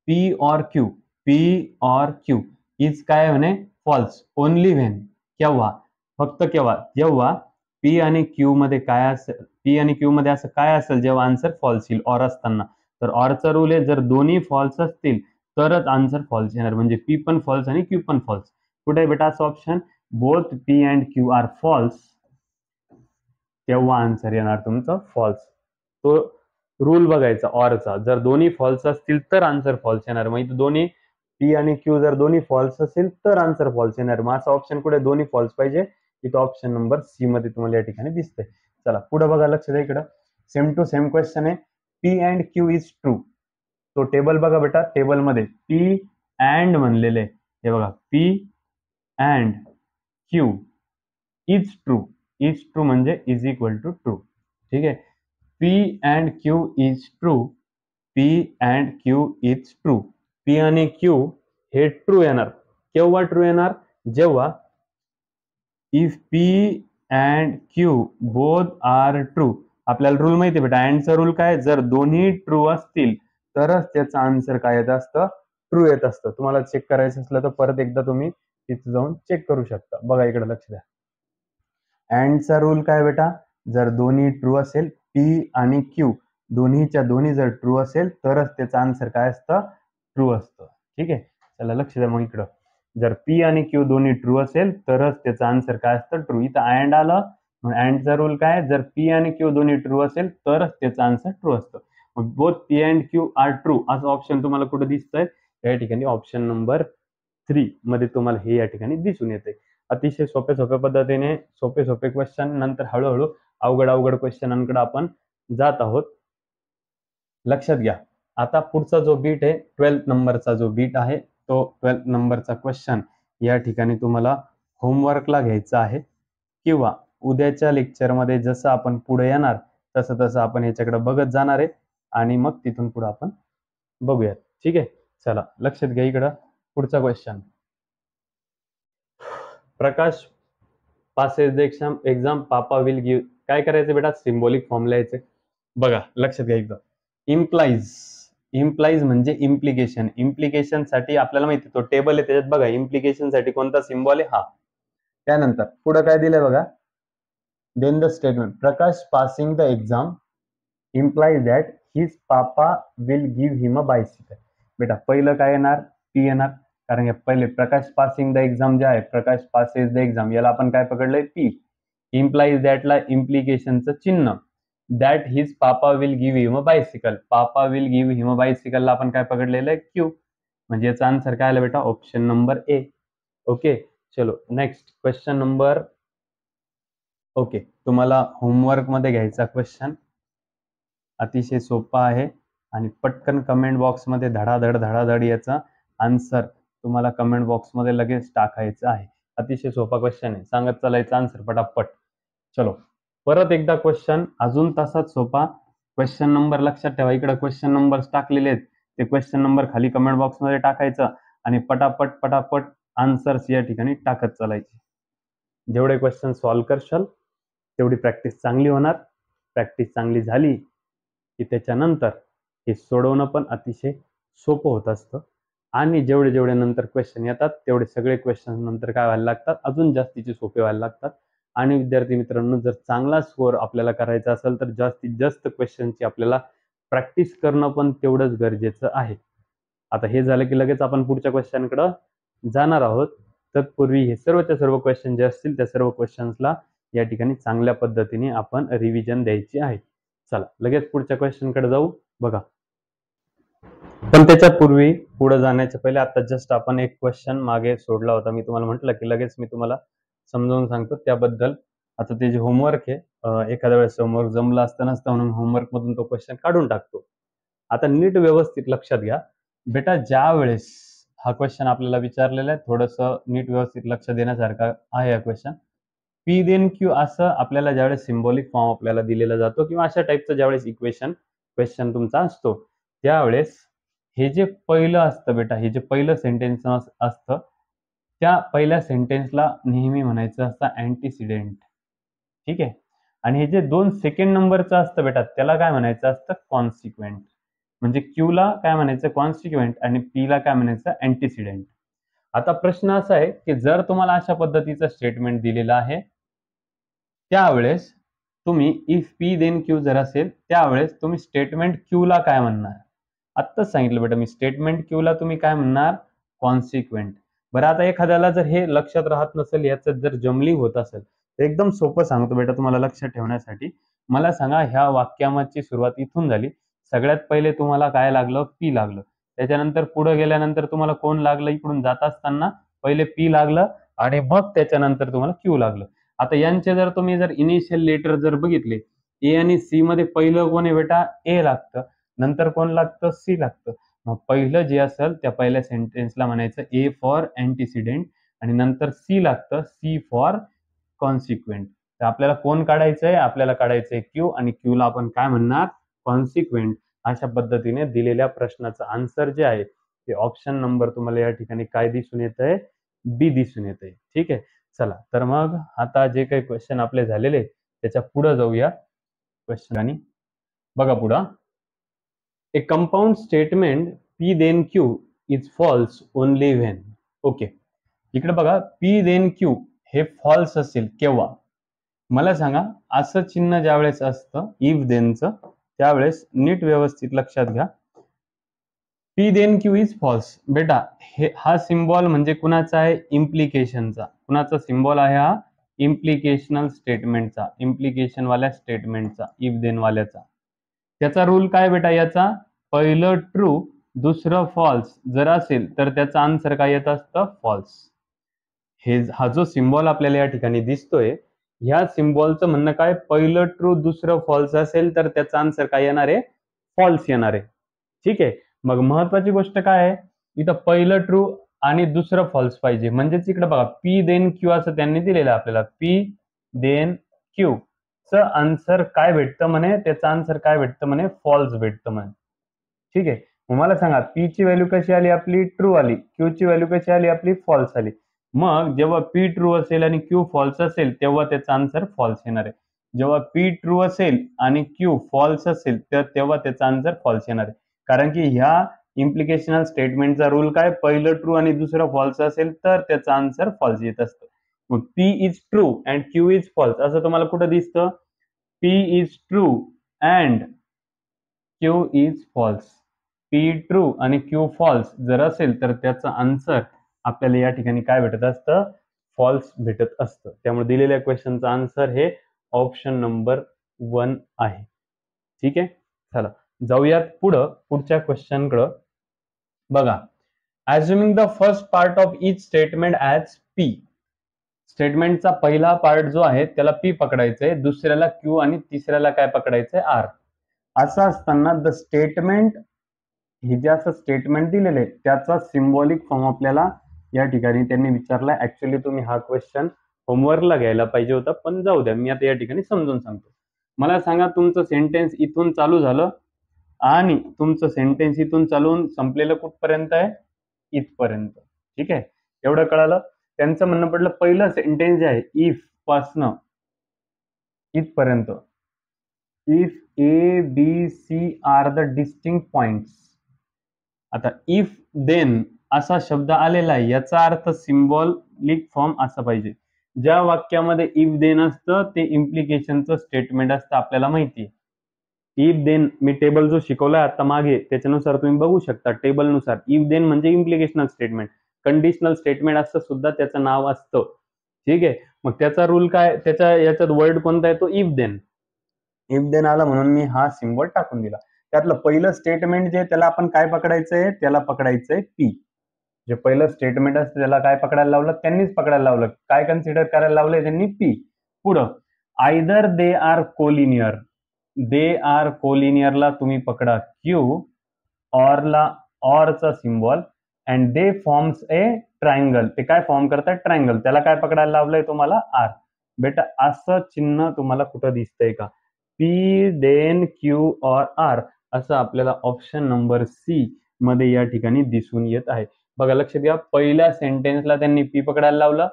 P or Q, P or Q is काय म्हणे? False only when. केव्हा? फक्त केव्हा? जेव्हा पी आणि क्यू मध्ये काय असेल? पी आणि क्यू मध्ये असं काय असेल जेव्हा आन्सर फॉल्स येईल ऑर असताना? तर ऑरचा रूल आहे, जर दोन्ही फॉल्स असतील तरच आन्सर फॉल्स येणार, म्हणजे पी पण फॉल्स आणि क्यू पण फॉल्स. कुठे आहे बेटा असं option? Both P and Q are false, तेव्हा आन्सर येणार तुमचं फॉल्स. तो रूल बघायचा ऑरचा. जर दोन्ही फॉल्स असतील तर आन्सर फॉल्स येणार. मग इथं दोन्ही पी आणि क्यू जर दोन्ही फॉल्स असेल तर आन्सर फॉल्स येणार. मग असा ऑप्शन कुठे? दोन्ही फॉल्स पाहिजे. इथं ऑप्शन नंबर सी मध्ये तुम्हाला या ठिकाणी दिसतंय. चला पुढे बघा, लक्ष द्या इकडं. सेम टू सेम क्वेश्चन आहे. P and Q is true. तो टेबल बघा बेटा, टेबलमध्ये पी अँड म्हणलेले हे बघा, P and Q is true. Is true म्हणजे इज इक्वल टू ट्रू. ठीक आहे. P and Q is true. P and Q is true. P आणि क्यू हे ट्रू येणार. केव्हा ट्रू येणार? जेव्हा if P and Q both are true. आपल्याला रूल माहिती आहे बेटा, अँडचा रूल काय? जर दोन्ही ट्रू असतील तरच त्याचं आन्सर काय येत असतं? ट्रू येत असतं. तुम्हाला चेक करायचं असलं तर परत एकदा तुम्ही तिथे जाऊन चेक करू शकता. बघा इकडे लक्ष द्या. अँडचा रूल काय बेटा? जर दोन्ही ट्रू असेल, पी आणि क्यू दोन्हीच्या दोन्ही जर ट्रू असेल तरच त्याचं आन्सर काय असतं? ट्रू असतं. ठीक आहे. चला लक्ष द्या मग इकडं. जर पी आणि क्यू दोन्ही ट्रू असेल तरच त्याचा आन्सर काय असतं, ट्रू. इथं अँड आलं, अँडचा रूल काय, जर पी आणि क्यू दोन्ही ट्रू असेल तरच त्याचा आन्सर ट्रू असतं. मग both P and Q are true असं ऑप्शन तुम्हाला कुठे दिसतंय, या ठिकाणी ऑप्शन नंबर 3 मध्ये तुम्हाला हे या ठिकाणी दिसून येते. अतिशय सोप्या पद्धतीने सोपे क्वेश्चन, नंतर हळूहळू अवघड क्वेश्चनांकडे आपण जात आहोत. लक्षात घ्या, आता पुढचा जो बीट आहे 12th नंबरचा जो बीट आहे, तो 12th नंबरचा क्वेश्चन या ठिकाणी तुम्हाला होमवर्कला घ्यायचा आहे, किंवा उद्याच्या लेक्चरमध्ये जसं आपण पुढे येणार तसं आपण याच्याकडे बघत जाणार आहे आणि मग तिथून पुढे आपण बघूयात. ठीक आहे, चला लक्षात घ्या. इकडं पुढचा question, Prakash passes the exam papa will give. काय करायचं बेटा, सिम्बॉलिक फॉर्म लिहायचे. बघा लक्षात घ्या एकदा, इम्प्लाइज म्हणजे इम्प्लिकेशन. इम्प्लिकेशन साठी आपल्याला माहिती तो टेबल आहे, त्याच्यात बघा इम्प्लिकेशन साठी कोणता सिम्बॉल आहे, हा. त्यानंतर पुढे काय दिलंय बघा, then the statement Prakash passing the exam implies that his papa will give him a bicycle. बेटा पहिलं काय येणार, पी येणार, कारण पहिले प्रकाश पासिंग द एक्झाम जे आहे, प्रकाश पासेस द एक्झाम, याला आपण काय पकडलंय, पी. इम्प्लाइज दॅटला इम्प्लिकेशनचं चिन्ह, that his papa will give him a bicycle, papa will give him a बायसिकलला आपण काय पकडलेलं आहे, क्यू. म्हणजे याचा आन्सर काय आला बेटा, ऑप्शन नंबर ए. ओके, चलो नेक्स्ट क्वेश्चन नंबर. ओके, तुम्हाला होमवर्क मध्ये घ्यायचा क्वेश्चन अतिशय सोपा आहे आणि पटकन कमेंट बॉक्समध्ये धडाधड याचा आन्सर तुम्हाला कमेंट बॉक्समध्ये लगेच टाकायचं आहे. अतिशय सोपा क्वेश्चन आहे, सांगत चालायचं आन्सर पटापट. चलो परत एकदा क्वेश्चन अजून तसाच सोपा. क्वेश्चन नंबर लक्षात ठेवा, इकडे क्वेश्चन नंबर टाकलेले आहेत, ते क्वेश्चन नंबर खाली कमेंट बॉक्समध्ये टाकायचं आणि पटापट आन्सर्स या ठिकाणी टाकत चालायचे. जेवढे क्वेश्चन सॉल्व्ह करशाल तेवढी प्रॅक्टिस चांगली होणार. प्रॅक्टिस चांगली झाली की त्याच्यानंतर हे सोडवणं पण अतिशय सोपं होत असतं आणि जेवढे नंतर क्वेश्चन येतात तेवढे सगळे क्वेश्चन नंतर काय व्हायला लागतात, अजून जास्तीचे सोपे व्हायला लागतात. आणि विद्यार्थी मित्रांनो, जर चांगला स्कोअर आपल्याला करायचा असेल तर जास्तीत जास्त क्वेश्चनची आपल्याला प्रॅक्टिस करणं पण तेवढंच गरजेचं आहे. आता हे झालं की लगेच आपण पुढच्या क्वेश्चनकडे जाणार आहोत. तत्पूर्वी हे सर्वच्या सर्व क्वेश्चन जे असतील त्या सर्व क्वेश्चन्सला या ठिकाणी चांगल्या पद्धतीने आपण रिव्हिजन द्यायची आहे. चला लगेच पुढच्या क्वेश्चनकडे जाऊ. बघा, पण त्याच्यापूर्वी पुढे जाण्याच्या पहिले आता जस्ट आपण एक क्वेश्चन मागे सोडला होता. मी तुम्हाला म्हटलं की लगेच मी तुम्हाला समजावून सांगतो त्याबद्दल. आता ते जे होमवर्क आहे, एखाद्या वेळेस होमवर्क जमलं असतं नसतं म्हणून होमवर्क मधून तो क्वेश्चन काढून टाकतो. आता नीट व्यवस्थित लक्षात घ्या बेटा, ज्या वेळेस हा क्वेश्चन आपल्याला विचारलेला आहे, थोडंसं नीट व्यवस्थित लक्ष देण्यासारखा आहे हा क्वेश्चन. पी देन क्यू असं आपल्याला ज्यावेळेस सिम्बॉलिक फॉर्म आपल्याला दिलेला जातो किंवा अशा टाईपचं ज्यावेळेस क्वेश्चन तुमचा असतो, त्यावेळेस हे जे पहिलं असतं बेटा, हे जे पहिलं सेंटेन्स असतं, त्या पहिल्या सेंटेन्सला नेहमी म्हणायचं असतं अँटीसिडेंट. ठीक आहे, आणि हे जे 2 सेकंड नंबरचं असतं बेटा, त्याला काय म्हणायचं असतं, कॉन्सिक्वेंट. म्हणजे क्यूला काय म्हणायचं, कॉन्सिक्वेंट, आणि पीला काय म्हणायचं, अँटीसिडेंट. आता प्रश्न असा आहे की जर तुम्हाला अशा पद्धतीचं स्टेटमेंट दिलेलं आहे, त्यावेळेस तुम्ही इफ पी देन क्यू जर असेल त्यावेळेस तुम्ही स्टेटमेंट क्यूला काय म्हणणार. आत्ताच सांगितलं बेटा मी, स्टेटमेंट क्यूला तुम्ही काय म्हणणार, कॉन्सिक्वेंट. बरं, आता एखाद्याला जर हे लक्षात राहत नसेल, याचं जर जमलिंग होत असेल, तर एकदम सोपं सांगतो बेटा तुम्हाला लक्षात ठेवण्यासाठी. मला सांगा, ह्या वाक्याची सुरुवात इथून झाली, सगळ्यात पहिले तुम्हाला काय लागलं, पी लागलं. त्याच्यानंतर पुढे गेल्यानंतर तुम्हाला कोण लागलं, इकडून जात असताना पहिले पी लागलं आणि मग त्याच्यानंतर तुम्हाला क्यू लागलं. आता यांचे जर तुम्ही इनिशियल लेटर जर बघितले, ए आणि सी मध्ये पहिलं कोण आहे बेटा, ए लागतं, नंतर कोण लागतं, सी लागतं. मग पहिलं जे असेल त्या पहिल्या सेंटेन्सला म्हणायचं ए फॉर अँटीसिडेंट आणि नंतर सी लागतं, सी फॉर कॉन्सिक्वेंट. तर आपल्याला कोण काढायचंय, आपल्याला काढायचंय क्यू, आणि क्यूला आपण काय म्हणणार, कॉन्सिक्वेंट. अशा पद्धतीने दिलेल्या प्रश्नाचं आन्सर जे आहे ते ऑप्शन नंबर तुम्हाला या ठिकाणी काय दिसून येतंय, बी दिसून येतंय. ठीक आहे, चला तर मग आता जे काही क्वेश्चन आपले झालेले त्याच्या पुढे जाऊया क्वेश्चन. आणि बघा पुढं, a compound statement P then Q is false only when. Okay, इकडे बघा, पी देन क्यू हे फॉल्स असेल केव्हा, मला सांगा. असं चिन्ह ज्यावेळेस असतं इफ देनचं, त्यावेळेस नीट व्यवस्थित लक्षात घ्या, P then Q is false. बेटा हा सिम्बॉल म्हणजे कुणाचा आहे? इम्प्लिकेशनचा. कुणाचा सिम्बॉल आहे हा? इम्प्लिकेशनल स्टेटमेंटचा, इम्प्लिकेशन वाल्या स्टेटमेंटचा, इफ देन वाल्याचा. त्याचा रूल काय बेटा याचा? पहिलं ट्रू दुसरं फॉल्स जर असेल तर त्याचा आन्सर काय येत असतं? फॉल्स. हा जो सिम्बॉल आपल्याला या ठिकाणी दिसतोय, ह्या सिम्बॉलचं म्हणणं काय? पहिलं ट्रू दुसरं फॉल्स असेल तर त्याचा आन्सर काय येणार आहे? फॉल्स येणार आहे. ठीक आहे. मग महत्वाची गोष्ट काय आहे? इथं पहिलं ट्रू आणि दुसरं फॉल्स पाहिजे. म्हणजेच इकडे बघा पी देन क्यू असं त्यांनी दिलेलं आहे आपल्याला. पी देन क्यू च आन्सर काय भेटतं म्हणे? त्याचं आन्सर काय भेटतं म्हणे? फॉल्स भेटतं म्हणे. ठीक आहे. मग मला सांगा पी ची व्हॅल्यू कशी आली? आपली ट्रू आली. क्यू ची व्हॅल्यू कशी आली? आपली फॉल्स आली. मग जेव्हा पी ट्रू असेल आणि क्यू फॉल्स असेल तेव्हा त्याचा आन्सर फॉल्स येणार आहे. जेव्हा पी ट्रू असेल आणि क्यू फॉल्स असेल तर तेव्हा त्याचा आन्सर फॉल्स येणार आहे. कारण की ह्या इम्प्लिकेशनल स्टेटमेंटचा रूल काय? पहिलं ट्रू आणि दुसरं फॉल्स असेल तर त्याचा आन्सर फॉल्स येत असतं. मग P is true and Q is false असं तुम्हाला कुठं दिसतं? P is true and Q is false. P true आणि क्यू फॉल्स जर असेल तर त्याचं आन्सर आपल्याला या ठिकाणी काय भेटत असतं? फॉल्स भेटत असतं. त्यामुळे दिलेल्या क्वेश्चनचा आन्सर हे ऑप्शन नंबर 1 आहे. ठीक आहे. चला जाऊयात पुढच्या क्वेश्चनकडं. बघा, assuming the first part of each statement as P. स्टेटमेंटचा पहिला पार्ट जो आहे त्याला P पकडायचंय, दुसऱ्याला Q आणि तिसऱ्याला काय पकडायचंय? R. असं असताना द स्टेटमेंट हे जे असं स्टेटमेंट दिलेलं आहे त्याचा सिम्बॉलिक फॉर्म आपल्याला या ठिकाणी त्यांनी विचारलाय. ऍक्च्युली तुम्ही हा क्वेश्चन होमवर्कला घ्यायला पाहिजे होता, पण जाऊ द्या, मी आता या ठिकाणी समजून सांगतो. मला सांगा तुमचं सेंटेन्स इथून चालू झालं आणि तुमचं सेंटेन्स इथून चालून संपलेलं कुठपर्यंत आहे? इथपर्यंत. ठीक आहे. एवढं कळालं? त्यांचं म्हणणं पडलं पहिलं सेंटेन्स जे आहे इफ पासनं इथपर्यंत, if A B C are the distinct points. आता इफ देन असा शब्द आलेला आहे याचा अर्थ सिम्बॉलिक फॉर्म असा पाहिजे. ज्या वाक्यामध्ये इफ देन असतं ते इम्प्लिकेशनचं स्टेटमेंट असतं आपल्याला माहिती आहे. इफ देन मी टेबल जो शिकवलाय आता मागे त्याच्यानुसार तुम्ही बघू शकता टेबलनुसार इफ देन म्हणजे इम्प्लिकेशनल स्टेटमेंट, कंडिशनल स्टेटमेंट असं सुद्धा त्याचं नाव असतं. ठीक आहे. मग त्याचा रूल काय? त्याच्या याच्यात वर्ड कोणता आहे? तो इफ देन. इफ देन आला म्हणून मी हा सिम्बॉल टाकून दिला. त्यातलं पहिलं स्टेटमेंट जे त्याला आपण काय पकडायचंय? त्याला पकडायचंय पी. जे पहिलं स्टेटमेंट असतं त्याला काय पकडायला लावलं? त्यांनीच पकडायला लावलं. काय कन्सिडर करायला लावलंय त्यांनी? पी. पुढं either they are collinear. They are कोलिनियरला तुम्ही पकडा क्यू, ऑरला ऑरचा symbol and they forms a triangle. ते काय फॉर्म करतात? ट्रायंगल. त्याला काय पकडायला लावलंय तुम्हाला? आर. बेटा असं चिन्ह तुम्हाला कुठं दिसतंय का? P then Q or R असं आपल्याला ऑप्शन नंबर सी मध्ये या ठिकाणी दिसून येत आहे. बघा लक्ष द्या, पहिल्या सेंटेन्सला त्यांनी पी पकडायला लावलं,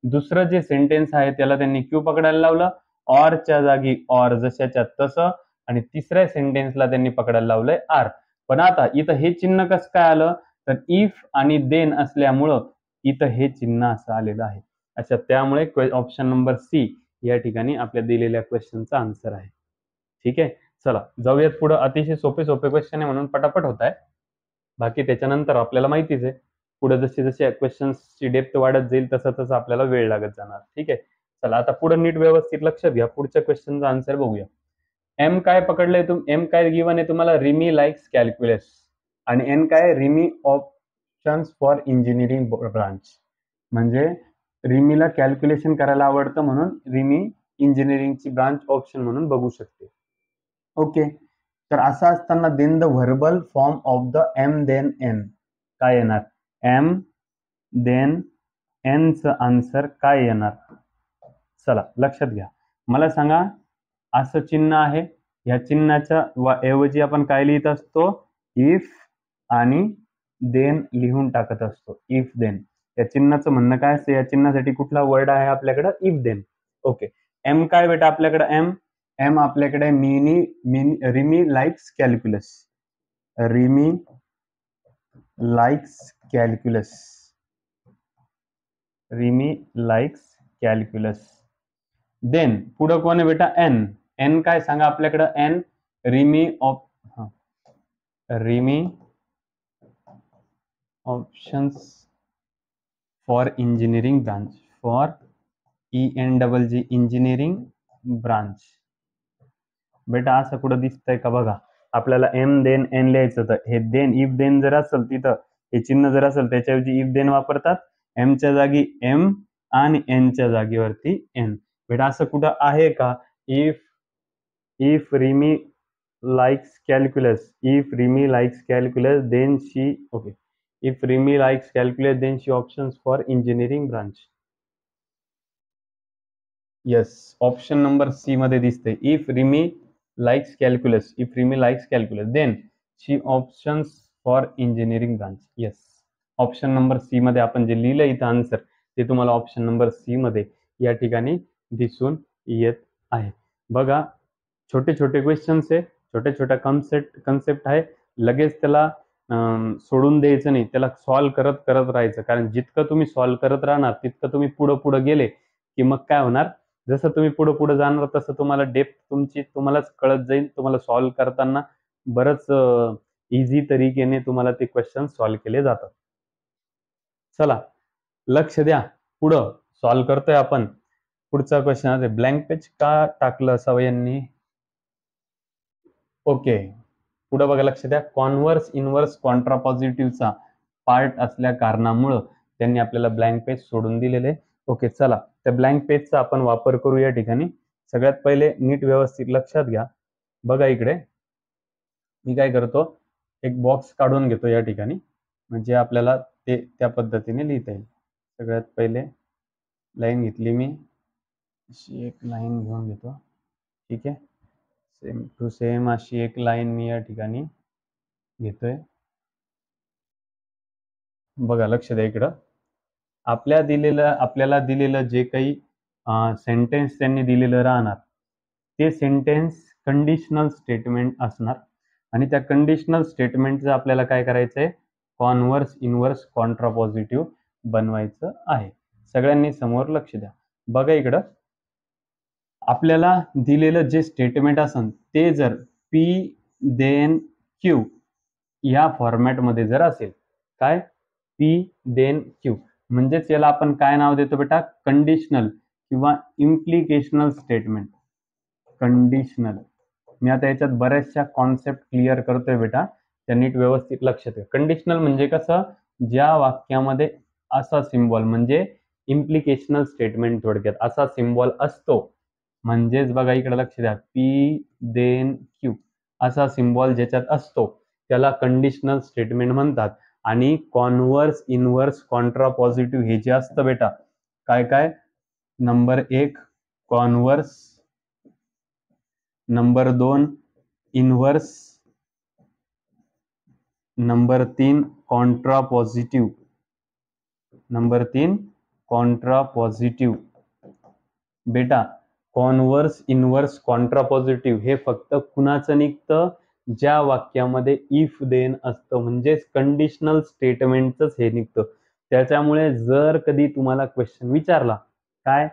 दुसरं जे सेंटेन्स आहे त्याला त्यांनी क्यू पकडायला लावलं, ऑरच्या जागी ऑर जशाच्या तसं, आणि तिसऱ्या सेंटेन्सला त्यांनी पकडायला लावलंय आर. पण आता इथं हे चिन्ह कसं काय आलं? तर इफ आणि देन असल्यामुळं इथं हे चिन्ह असं आलेलं आहे. अच्छा, त्यामुळे ऑप्शन नंबर सी या ठिकाणी आपल्या दिलेल्या क्वेश्चनचा आन्सर आहे. ठीक आहे. चला जाऊयात पुढे. अतिशय सोपे क्वेश्चन आहे म्हणून पटापट होत आहे. बाकी त्याच्यानंतर आपल्याला माहितीच आहे पुढे जसे जसे क्वेश्चन्सची डेप्थ वाढत जाईल तसं तसं आपल्याला वेळ लागत जाणार. ठीक आहे. चला आता पुढे नीट व्यवस्थित लक्षात घ्या. पुढच्या क्वेश्चनचा आन्सर बघूया. एम काय पकडलंय एम काय गिवन आहे तुम्हाला? Rimi likes calculus. आणि एन काय? Rimi options for engineering branch. म्हणजे रिमीला कॅल्क्युलेशन करायला आवडतं म्हणून रिमी इंजिनिअरिंगची ब्रांच ऑप्शन म्हणून बघू शकते. ओके. तर असं असताना then the verbal form of the M then N काय येणार? एम देन एनचं आन्सर काय येणार? चला लक्षात घ्या. मला सांगा, असं चिन्ह आहे, ह्या चिन्हाच्या ऐवजी आपण काय लिहित असतो? इफ आणि देन लिहून टाकत असतो. If then. या चिन्हाचं म्हणणं काय असतं? या चिन्हासाठी कुठला वर्ड आहे आपल्याकडे? If then. ओके. एम काय बेटा आपल्याकडे? एम आपल्याकडे Rimi likes calculus. Rimi likes calculus. Rimi likes calculus. Then पुढं कोण आहे बेटा? एन. एन काय सांगा आपल्याकडं? N Rimi options for engineering branch, for ENGG engineering branch. बेटा असं कुठं दिसतंय का बघा, आपल्याला एम देन एन लिहायचं होतं. हे देन इफ देन जर असेल तिथं हे चिन्ह जर असेल त्याच्याऐवजी इफ देन वापरतात. एमच्या जागी एम आणि एनच्या जागेवरती एन. बेटा असं कुठं आहे का? If Rimi likes calculus, if Rimi likes calculus then she, okay, if Rimi likes calculus then she options for engineering branch. Yes, option number C मध्ये दिसते. if Rimi likes calculus, if Rimi likes calculus then she options for engineering branch. Yes, option number C मध्ये आपण जे लिहिलं इथं answer ते तुम्हाला option number C मध्ये या ठिकाणी दिसून येत आहे. बघा, छोटे छोटे क्वेश्चन्स आहे, छोट्या छोट्या कन्सेप्ट आहे. लगेच त्याला सोडून द्यायचं नाही, त्याला सॉल्व्ह करत करत राहायचं. कारण जितकं तुम्ही सॉल्व्ह करत राहणार तितकं तुम्ही पुढे गेले की मग काय होणार, जसं तुम्ही पुढे जाणार तसं तुम्हाला डेप्थ तुमची तुम्हालाच कळत जाईल. तुम्हाला सॉल्व्ह करताना बरंच इझी तरीकेने तुम्हाला ते क्वेश्चन सॉल्व्ह केले जातात. चला लक्ष द्या, पुढं सॉल्व्ह करतोय आपण. पुढचा क्वेश्चन आहे, ब्लँक पेज का टाकलं असावं यांनी? ओके, पुढे बघा, लक्ष द्या. कॉन्व्हर्स इनव्हर्स कॉन्ट्रापॉझिटिव्हचा पार्ट असल्या कारणामुळं त्यांनी आपल्याला ब्लँक पेज सोडून दिलेले. ओके, चला त्या ब्लँक पेजचा आपण वापर करू या ठिकाणी. सगळ्यात पहिले नीट व्यवस्थित लक्षात घ्या. बघा इकडे मी काय करतो, एक बॉक्स काढून घेतो या ठिकाणी, म्हणजे आपल्याला ते त्या पद्धतीने लिहिता येईल. सगळ्यात पहिले लाईन घेतली मी, अशी एक लाईन घेऊन घेतो. ठीक आहे, सेम टू सेम अशी एक लाईन मी या ठिकाणी घेतोय. बघा लक्ष द्या, इकडं आपल्याला दिलेलं जे काही सेंटेन्स त्यांनी दिलेलं राहणार ते सेंटेन्स कंडिशनल स्टेटमेंट असणार. आणि त्या कंडिशनल स्टेटमेंटचं आपल्याला काय करायचंय, कॉन्व्हर्स इनव्हर्स कॉन्ट्रापॉझिटिव्ह बनवायचं आहे. सगळ्यांनी समोर लक्ष द्या. बघा इकडं आपल्याला दिलेलं जे स्टेटमेंट असेल ते जर P देन Q या फॉर्मॅटमध्ये जर असेल, काय P देन Q, म्हणजेच याला आपण काय नाव देतो बेटा, कंडिशनल किंवा इम्प्लिकेशनल स्टेटमेंट. कंडिशनल. मी आता याच्यात बऱ्याचशा कॉन्सेप्ट क्लिअर करतोय बेटा, त्या नीट व्यवस्थित लक्षात ठेवा. कंडिशनल म्हणजे कसं, ज्या वाक्यामध्ये असा सिम्बॉल, म्हणजे इम्प्लिकेशनल स्टेटमेंट थोडक्यात असा सिम्बॉल असतो. म्हणजेच बघा इकडे लक्ष द्या, P देन Q असा सिम्बॉल ज्याच्यात असतो त्याला कंडिशनल स्टेटमेंट म्हणतात. आणि कॉन्व्हर्स इनव्हर्स कॉन्ट्रापॉझिटिव्ह हे जे असतं बेटा, काय काय, number 1 converse, number 2 inverse, number 3 contrapositive, number 3 contrapositive. बेटा कॉन्व्हर्स इनव्हर्स कॉन्ट्रापॉझिटिव्ह हे फक्त कुणाचं निघतं, ज्या वाक्यामध्ये इफ देन असतं, म्हणजेच कंडिशनल स्टेटमेंटच हे निघतं. त्याच्यामुळे जर कधी तुम्हाला क्वेश्चन विचारला, काय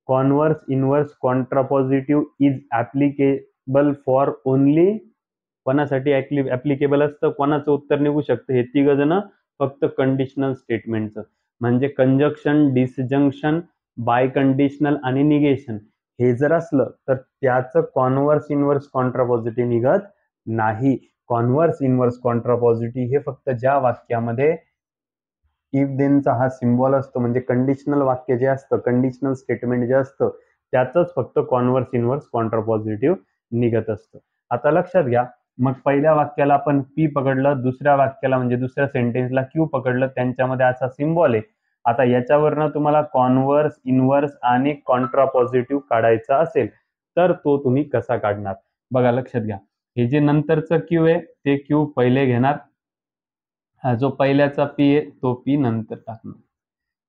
converse inverse contrapositive is applicable for only, कोणासाठी ऍप्लिकेबल असतं, कोणाचं उत्तर निघू शकतं, हे तिघ जण फक्त कंडिशनल स्टेटमेंटचं, म्हणजे कंजक्शन, डिसजंक्शन, बाय कंडिशनल आणि निगेशन हे जर असलं तर त्याचं कॉन्व्हर्स इनव्हर्स कॉन्ट्रापॉझिटिव्ह निघत नाही. कॉन्व्हर्स इनव्हर्स कॉन्ट्रापॉझिटिव्ह हे फक्त ज्या वाक्यामध्ये इफ देनचा हा सिम्बॉल असतो, म्हणजे कंडिशनल वाक्य जे असतं, कंडिशनल स्टेटमेंट जे असतं त्याचंच फक्त कॉन्व्हर्स इनव्हर्स कॉन्ट्रापॉझिटिव्ह निघत असतं. आता लक्षात घ्या, मग पहिल्या वाक्याला आपण P पकडलं, दुसऱ्या वाक्याला म्हणजे दुसऱ्या सेंटेन्सला Q पकडलं, त्यांच्यामध्ये असा सिम्बॉल आहे. आता याच्यावरनं तुम्हाला कॉन्व्हर्स इनव्हर्स आणि कॉन्ट्रापॉझिटिव्ह काढायचा असेल तर तो तुम्ही कसा काढणार? बघा लक्षात घ्या, हे जे नंतरचं Q आहे ते Q पहिले घेणार, हा जो पहिल्याचा P आहे तो P नंतर टाकणार.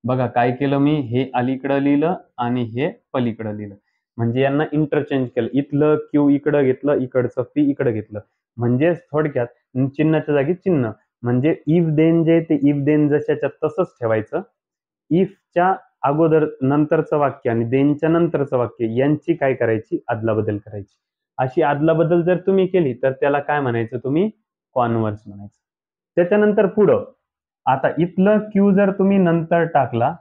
बघा काय केलं मी, हे अलीकडं लिहिलं आणि हे पलीकडं लिहिलं, म्हणजे यांना इंटरचेंज केलं. इथलं Q इकडं घेतलं, इकडचं P इकडं घेतलं, म्हणजे थोडक्यात चिन्हाच्या जागी चिन्ह. म्हणजे इफ देन जे ते इफ देन जशाच्या तसंच ठेवायचं. इफच्या अगोदर नंतरचं वाक्य आणि देनच्या नंतरचं वाक्य यांची काय करायची, अदलाबदल करायची. अशी अदलाबदल जर तुम्ही केली तर त्याला काय म्हणायचं, तुम्ही कॉन्व्हर्स म्हणायचं. त्याच्यानंतर पुढं आता इथलं क्यू जर तुम्ही नंतर टाकला,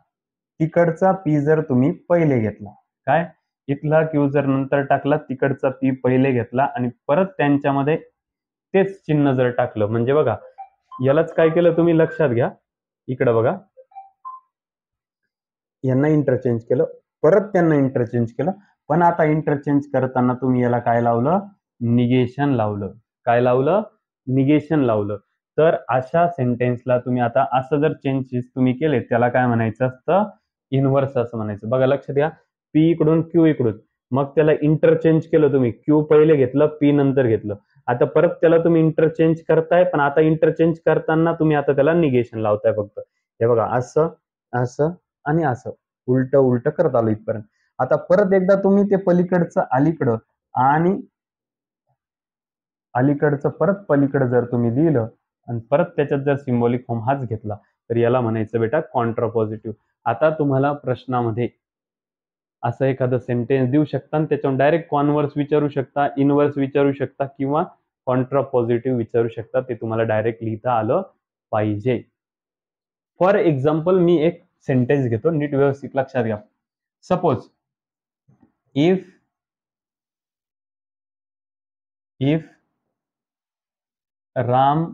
तिकडचा पी जर तुम्ही पहिले घेतला, काय इथला क्यू जर नंतर टाकला, तिकडचा पी पहिले घेतला आणि परत त्यांच्यामध्ये तेच चिन्ह जर टाकलं, म्हणजे बघा यालाच काय केलं तुम्ही लक्षात घ्या, इकडे बघा यांना इंटरचेंज केलं, परत त्यांना इंटरचेंज केलं, पण आता इंटरचेंज करताना तुम्ही याला काय लावलं, निगेशन लावलं. काय लावलं, निगेशन लावलं. तर अशा सेंटेन्सला तुम्ही आता असं जर चेंजेस तुम्ही केले, त्याला काय म्हणायचं असतं, इनव्हर्स असं म्हणायचं. बघा लक्षात घ्या, पी इकडून क्यू इकडून, मग त्याला इंटरचेंज केलं तुम्ही, क्यू पहिले घेतलं, पी नंतर घेतलं. आता परत त्याला तुम्ही इंटरचेंज करताय, पण आता इंटरचेंज करताना तुम्ही आता त्याला निगेशन लावताय फक्त. हे बघा असं असं आणि असं उलट उलट करत आलो इथपर्यंत. आता परत एकदा तुम्ही ते पलीकडचं अलीकडं आणि अलीकडचं परत पलीकडं जर तुम्ही दिलं आणि परत त्याच्यात जर सिम्बॉलिक फॉर्म हाच घेतला, तर याला म्हणायचं बेटा कॉन्ट्रापॉझिटिव्ह. आता तुम्हाला प्रश्नामध्ये असं एखादं सेंटेन्स देऊ शकता आणि त्याच्यावर डायरेक्ट कॉन्व्हर्स विचारू शकता, इनव्हर्स विचारू शकता किंवा कॉन्ट्रापॉझिटिव्ह विचारू शकता. ते तुम्हाला डायरेक्ट लिहिता आलं पाहिजे. फॉर एक्झाम्पल मी एक सेंटेन्स घेतो, नीट व्यवस्थित लक्षात घ्या. Suppose if Ram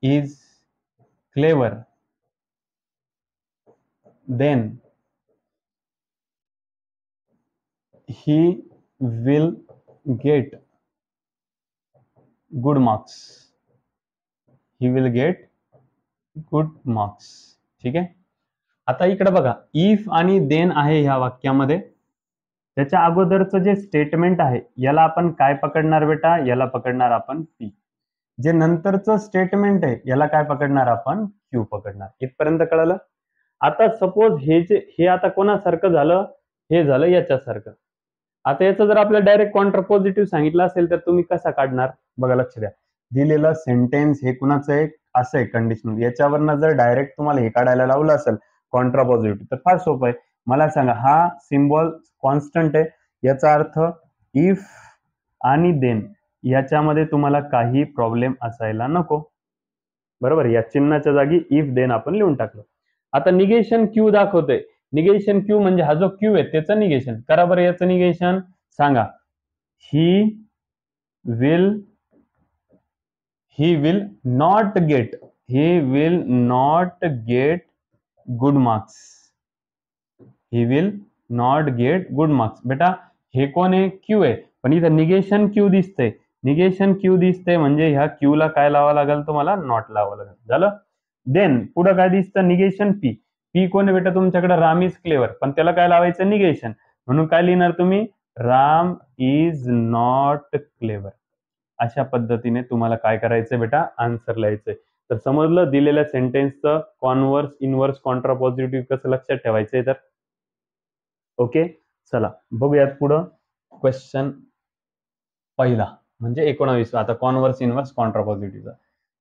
is clever then he will get good marks. He will get good marks. ठीक आहे. आता इकडे बघा, इफ आणि देन आहे ह्या वाक्यामध्ये. त्याच्या अगोदरचं जे स्टेटमेंट आहे याला आपण काय पकडणार बेटा, याला पकडणार आपण पी. जे नंतरचं स्टेटमेंट आहे याला काय पकडणार आपण, क्यू पकडणार. इथपर्यंत कळलं. आता सपोज हे आता कोणासारखं झालं, हे झालं याच्यासारखं. आता याचं जर आपल्याला डायरेक्ट कॉन्ट्रापॉझिटिव्ह सांगितलं असेल तर तुम्ही कसा काढणार, बघा लक्ष द्या. दिलेलं सेंटेन्स हे कुणाचं आहे, असं आहे कंडिशनल. याच्यावरनं जर डायरेक्ट तुम्हाला हे काढायला लावलं असेल कॉन्ट्रापॉझिटिव्ह, तर फार सोपं आहे. मला सांगा, हा सिम्बॉल कॉन्स्टंट आहे, याचा अर्थ इफ आणि देन याच्यामध्ये तुम्हाला काही प्रॉब्लेम असायला नको, बरोबर. या चिन्हाच्या जागी इफ देन आपण लिहून टाकलं. आता निगेशन क्यू दाखवतोय. निगेशन क्यू म्हणजे हा जो क्यू आहे त्याचं निगेशन करा बरं. याचं निगेशन सांगा. He will not get good marks. He will not get good marks. बेटा हे कोण आहे, क्यू आहे, पण इथं निगेशन क्यू दिसतंय. निगेशन क्यू दिसतंय म्हणजे ह्या क्यू ला काय लावावं लागेल, तुम्हाला नॉट लावावं लागेल. झालं. देन पुढे काय दिसतं, निगेशन पी. पी कोण आहे बेटा तुमच्याकडे, राम इज क्लेवर, पण त्याला काय लावायचं, निगेशन. म्हणून काय लिहिणार तुम्ही, राम इज नॉट क्लेवर. अशा पद्धतीने तुम्हाला काय करायचंय बेटा, आन्सर लिहायचंय. तर समजलं दिलेल्या सेंटेन्सचं कॉन्व्हर्स, इनव्हर्स, कॉन्ट्रापॉझिटिव्ह कसं लक्षात ठेवायचंय. तर ओके, चला बघूयात पुढं. क्वेश्चन पहिला म्हणजे 19. आता कॉन्व्हर्स, इनव्हर्स, कॉन्ट्रापॉझिटिव्हचा.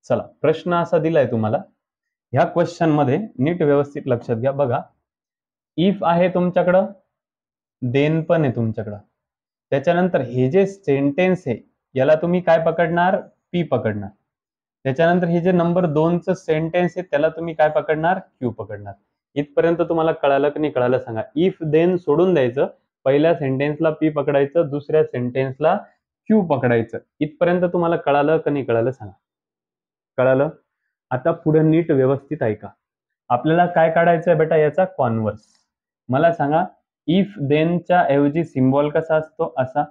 चला प्रश्न असा दिलाय तुम्हाला. ह्या क्वेश्चन मध्ये नीट व्यवस्थित लक्षात घ्या. बघा, इफ आहे तुमच्याकडं, देन पण आहे तुमच्याकडं. त्याच्यानंतर हे जे सेंटेन्स आहे याला तुम्ही काय पकडणार, पी पकडणार. त्याच्यानंतर हे जे नंबर 2चं सेंटेन्स आहे त्याला तुम्ही काय पकडणार, क्यू पकडणार. इथपर्यंत तुम्हाला कळालं की नाही कळालं सांगा. इफ देन सोडून द्यायचं, पहिल्या सेंटेन्सला पी पकडायचं, दुसऱ्या सेंटेन्सला क्यू पकडायचं. इथपर्यंत तुम्हाला कळालं की नाही कळालं सांगा. कळालं. आता पुढे नीट व्यवस्थित ऐका. आपल्याला काय काढायचं आहे बेटा, याचा कॉन्व्हर्स. मला सांगा, इफ देनच्या ऐवजी सिम्बॉल कसा असतो, असा.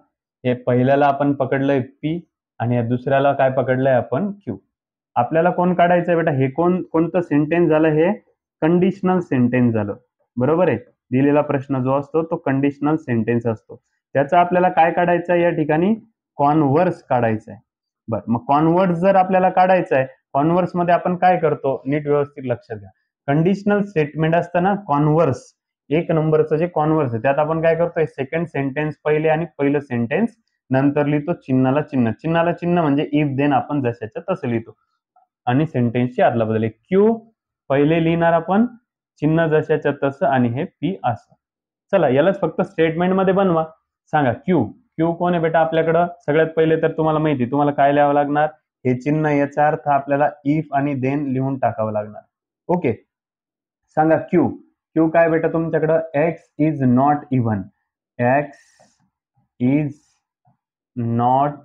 हे पहिल्याला आपण पकडलंय पी आणि या दुसऱ्याला काय पकडलंय आपण, क्यू. आपल्याला कोण काढायचंय बेटा, हे कोणतं सेंटेन्स झालं, हे कंडिशनल सेंटेन्स झालं, बरोबर आहे. दिलेला प्रश्न जो असतो तो कंडिशनल सेंटेन्स असतो. त्याचा आपल्याला काय काढायचं आहे, या ठिकाणी कॉन्व्हर्स काढायचं आहे. बरं, मग कॉन्व्हर्स जर आपल्याला काढायचं आहे, कॉन्व्हर्स मध्ये आपण काय करतो, नीट व्यवस्थित लक्षात घ्या. कंडिशनल स्टेटमेंट असतं ना कॉन्व्हर्स, एक नंबरचं जे कॉन्व्हर्स आहे त्यात आपण काय करतोय, सेकंड सेंटेन्स पहिले आणि पहिलं सेंटेन्स नंतर लिहितो, चिन्हाला चिन्ह. चिन्हाला चिन्ह म्हणजे इफ देन आपण जशाच्या तसं लिहितो आणि सेंटेन्सची आदला बदल. क्यू पहिले लिहिणार आपण, चिन्ह जशाच्या तसं आणि हे पी असं. चला यालाच फक्त स्टेटमेंट मध्ये बनवा. सांगा क्यू. क्यू कोण आहे बेटा आपल्याकडं, सगळ्यात पहिले तर तुम्हाला माहिती, तुम्हाला काय लिहावं लागणार, हे चिन्ह याचा अर्थ आपल्याला इफ आणि देन लिहून टाकावं लागणार. ओके, सांगा क्यू. क्यू काय बेटा तुमच्याकडं? X is not even. X is not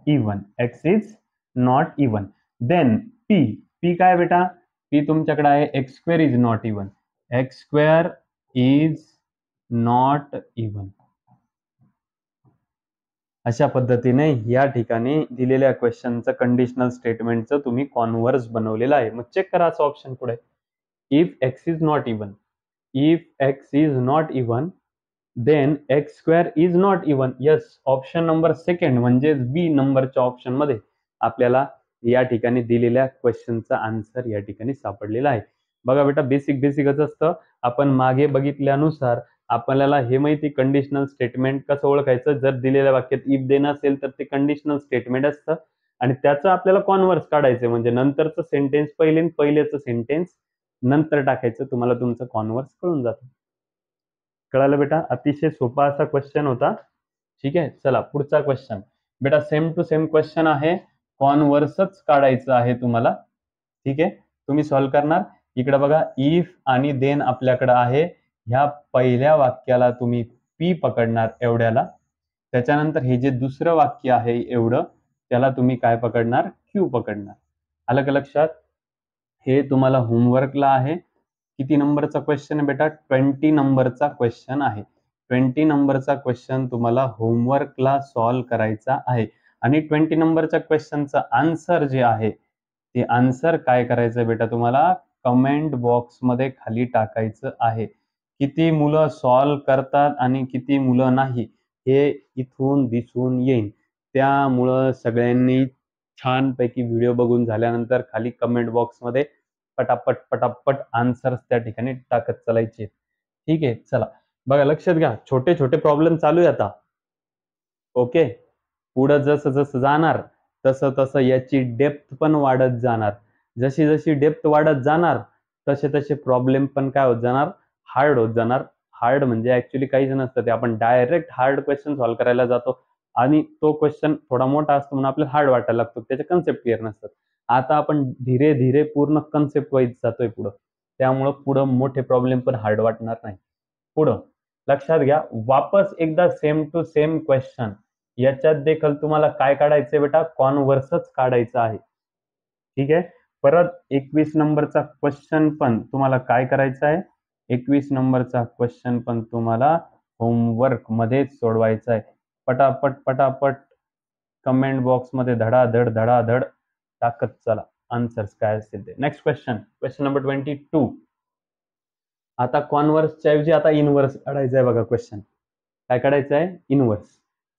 even. X is not even. Then P. P काय बेटा? पी तुमच्याकडे आहे x square is not even. X square is not even. अशा पद्धतीने या ठिकाणी दिलेल्या क्वेश्चनचं कंडिशनल स्टेटमेंटचं तुम्ही कॉन्व्हर्स बनवलेलं आहे. मग चेक करा असं ऑप्शन पुढे. If x is not even, if x is not even then x square is not even. Yes, option number second म्हणजे बी नंबरच्या ऑप्शन मध्ये आपल्याला या ठिकाणी दिलेल्या क्वेश्चनचा आन्सर या ठिकाणी सापडलेला आहे. बघा बेटा, बेसिकच असतं. आपण मागे बघितल्यानुसार आपल्याला हे माहिती कंडिशनल स्टेटमेंट कसं ओळखायचं. जर दिलेल्या वाक्यात इफ देन असेल तर ते कंडिशनल स्टेटमेंट असतं आणि त्याचं आपल्याला कॉन्व्हर्स काढायचं, म्हणजे नंतरचं सेंटेन्स पहिले, पहिलेचं सेंटेन्स नंतर टाकायचं. तुम्हाला तुमचं कॉन्व्हर्स कळून जातं. कळालं बेटा? अतिशय सोपा असा क्वेश्चन होता. ठीक आहे, चला पुढचा क्वेश्चन. बेटा सेम टू सेम क्वेश्चन आहे, कॉन्व्हर्सच काढायचं आहे तुम्हाला. ठीक आहे, तुम्ही सॉल्व्ह करणार. इकडे बघा, इफ आणि देन आपल्याकडे आहे. ह्या पहिल्या वाक्याला तुम्ही पी पकडणार एवढ्याला. त्याच्यानंतर हे जे दुसरं वाक्य आहे एवढं, त्याला तुम्ही काय पकडणार? क्यू पकडणार. आलं का लक्षात? हे तुम्हाला होमवर्कला आहे. किती नंबरचा क्वेश्चन आहे बेटा? 20 नंबरचा क्वेश्चन आहे. 20 नंबरचा क्वेश्चन तुम्हाला होमवर्कला सॉल्व्ह करायचा आहे. आणि 20 नंबरच्या क्वेश्चनचा आन्सर जे आहे ते आन्सर काय करायचं बेटा तुम्हाला? कमेंट बॉक्समध्ये खाली टाकायचं आहे. किती मुलं सॉल्व्ह करतात आणि किती मुलं नाही हे इथून दिसून येईल. त्यामुळं सगळ्यांनी छानपैकी व्हिडिओ बघून झाल्यानंतर खाली कमेंट बॉक्समध्ये पटापट पटापट आन्सर्स त्या ठिकाणी टाकत चालायचे. ठीक आहे, चला बघा लक्षात घ्या, छोटे छोटे प्रॉब्लेम चालू आहे आता. ओके, पुढं जसं जसं जाणार तसं तसं याची डेप्थ पण वाढत जाणार. जशी जशी डेप्थ वाढत जाणार तसे तसे प्रॉब्लेम पण काय होत जाणार? हार्ड होत जाणार. हार्ड म्हणजे ऍक्च्युली काहीच नसतं, ते आपण डायरेक्ट हार्ड क्वेश्चन सॉल्व्ह करायला जातो आणि तो क्वेश्चन थोडा मोठा असतो म्हणून आपल्याला हार्ड वाटायला लागतो, त्याचे कन्सेप्ट क्लिअर नसतात. आता आपण धीरे धीरे पूर्ण कन्सेप्ट वाईज जातोय पुढं, त्यामुळं पुढं मोठे प्रॉब्लेम पण हार्ड वाटणार नाही. पुढं लक्षात घ्या, वापस एकदा सेम टू सेम क्वेश्चन. याच्यात देखील तुम्हाला काय काढायचंय बेटा? कॉन्व्हर्सच काढायचं आहे. ठीक आहे, परत 21 नंबरचा क्वेश्चन पण तुम्हाला काय करायचं आहे? 21 नंबरचा क्वेश्चन पण तुम्हाला होमवर्क मध्येच सोडवायचा आहे. पटापट पटापट कमेंट बॉक्समध्ये धडाधड धडाधड टाकत चला आन्सर्स काय असतील ते. Next question, question number 22. आता कॉन्व्हर्सच्या ऐवजी आता इनव्हर्स काढायचं आहे. बघा क्वेश्चन काय काढायचं आहे? इनव्हर्स.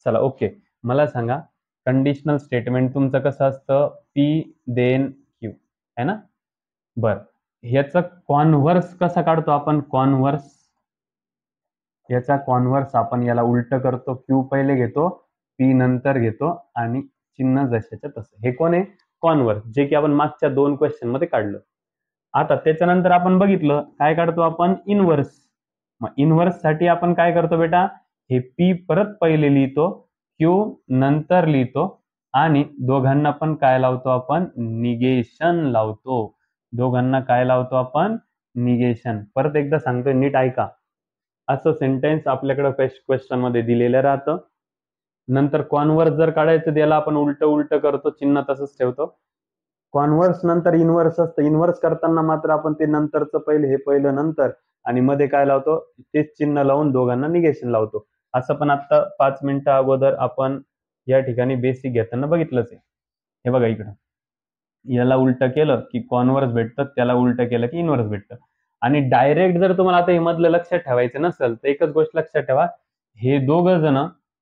चला ओके, मला सांगा कंडिशनल स्टेटमेंट तुमचं कसं असतं? पी देन क्यू आहे ना. बर, ह्याचा कॉन्व्हर्स कसा काढतो आपण? कॉन्व्हर्स, याचा कॉन्व्हर्स आपण याला उलट करतो. क्यू पहिले घेतो, पी नंतर घेतो आणि चिन्ह जशाच्या तसं. हे कोण आहे? कॉन्व्हर्स, जे की आपण मागच्या 2 क्वेश्चन मध्ये काढलं. आता त्याच्यानंतर आपण बघितलं काय काढतो आपण? इनव्हर्स. मग इनव्हर्स साठी आपण काय करतो बेटा? हे पी परत पहिले लिहितो, क्यू नंतर लिहितो आणि दोघांना पण काय लावतो आपण? निगेशन लावतो. दोघांना काय लावतो आपण? निगेशन. परत एकदा सांगतोय, नीट ऐका. असं सेंटेन्स आपल्याकडे क्वेश्चन मध्ये दिलेलं राहतं. नंतर कॉन्व्हर्स जर काढायचं त्याला आपण उलट उलट करतो, चिन्ह तसंच ठेवतो. कॉन्व्हर्स नंतर इनव्हर्स असतं. इनव्हर्स करताना मात्र आपण ते नंतरचं पहिले, हे पहिलं नंतर आणि मध्ये काय लावतो? तेच चिन्ह लावून दोघांना निगेशन लावतो. असं पण आता 5 मिनिटं अगोदर आपण या ठिकाणी बेसिक घेताना बघितलंच आहे. हे बघा इकडं, याला उलट केलं की कॉन्व्हर्स भेटतं, त्याला उलट केलं की इनव्हर्स भेटतं. आणि डायरेक्ट जर तुम्हाला आता हे मधलं लक्षात ठेवायचं नसेल तर एकच गोष्ट लक्षात ठेवा, हे दोघं जण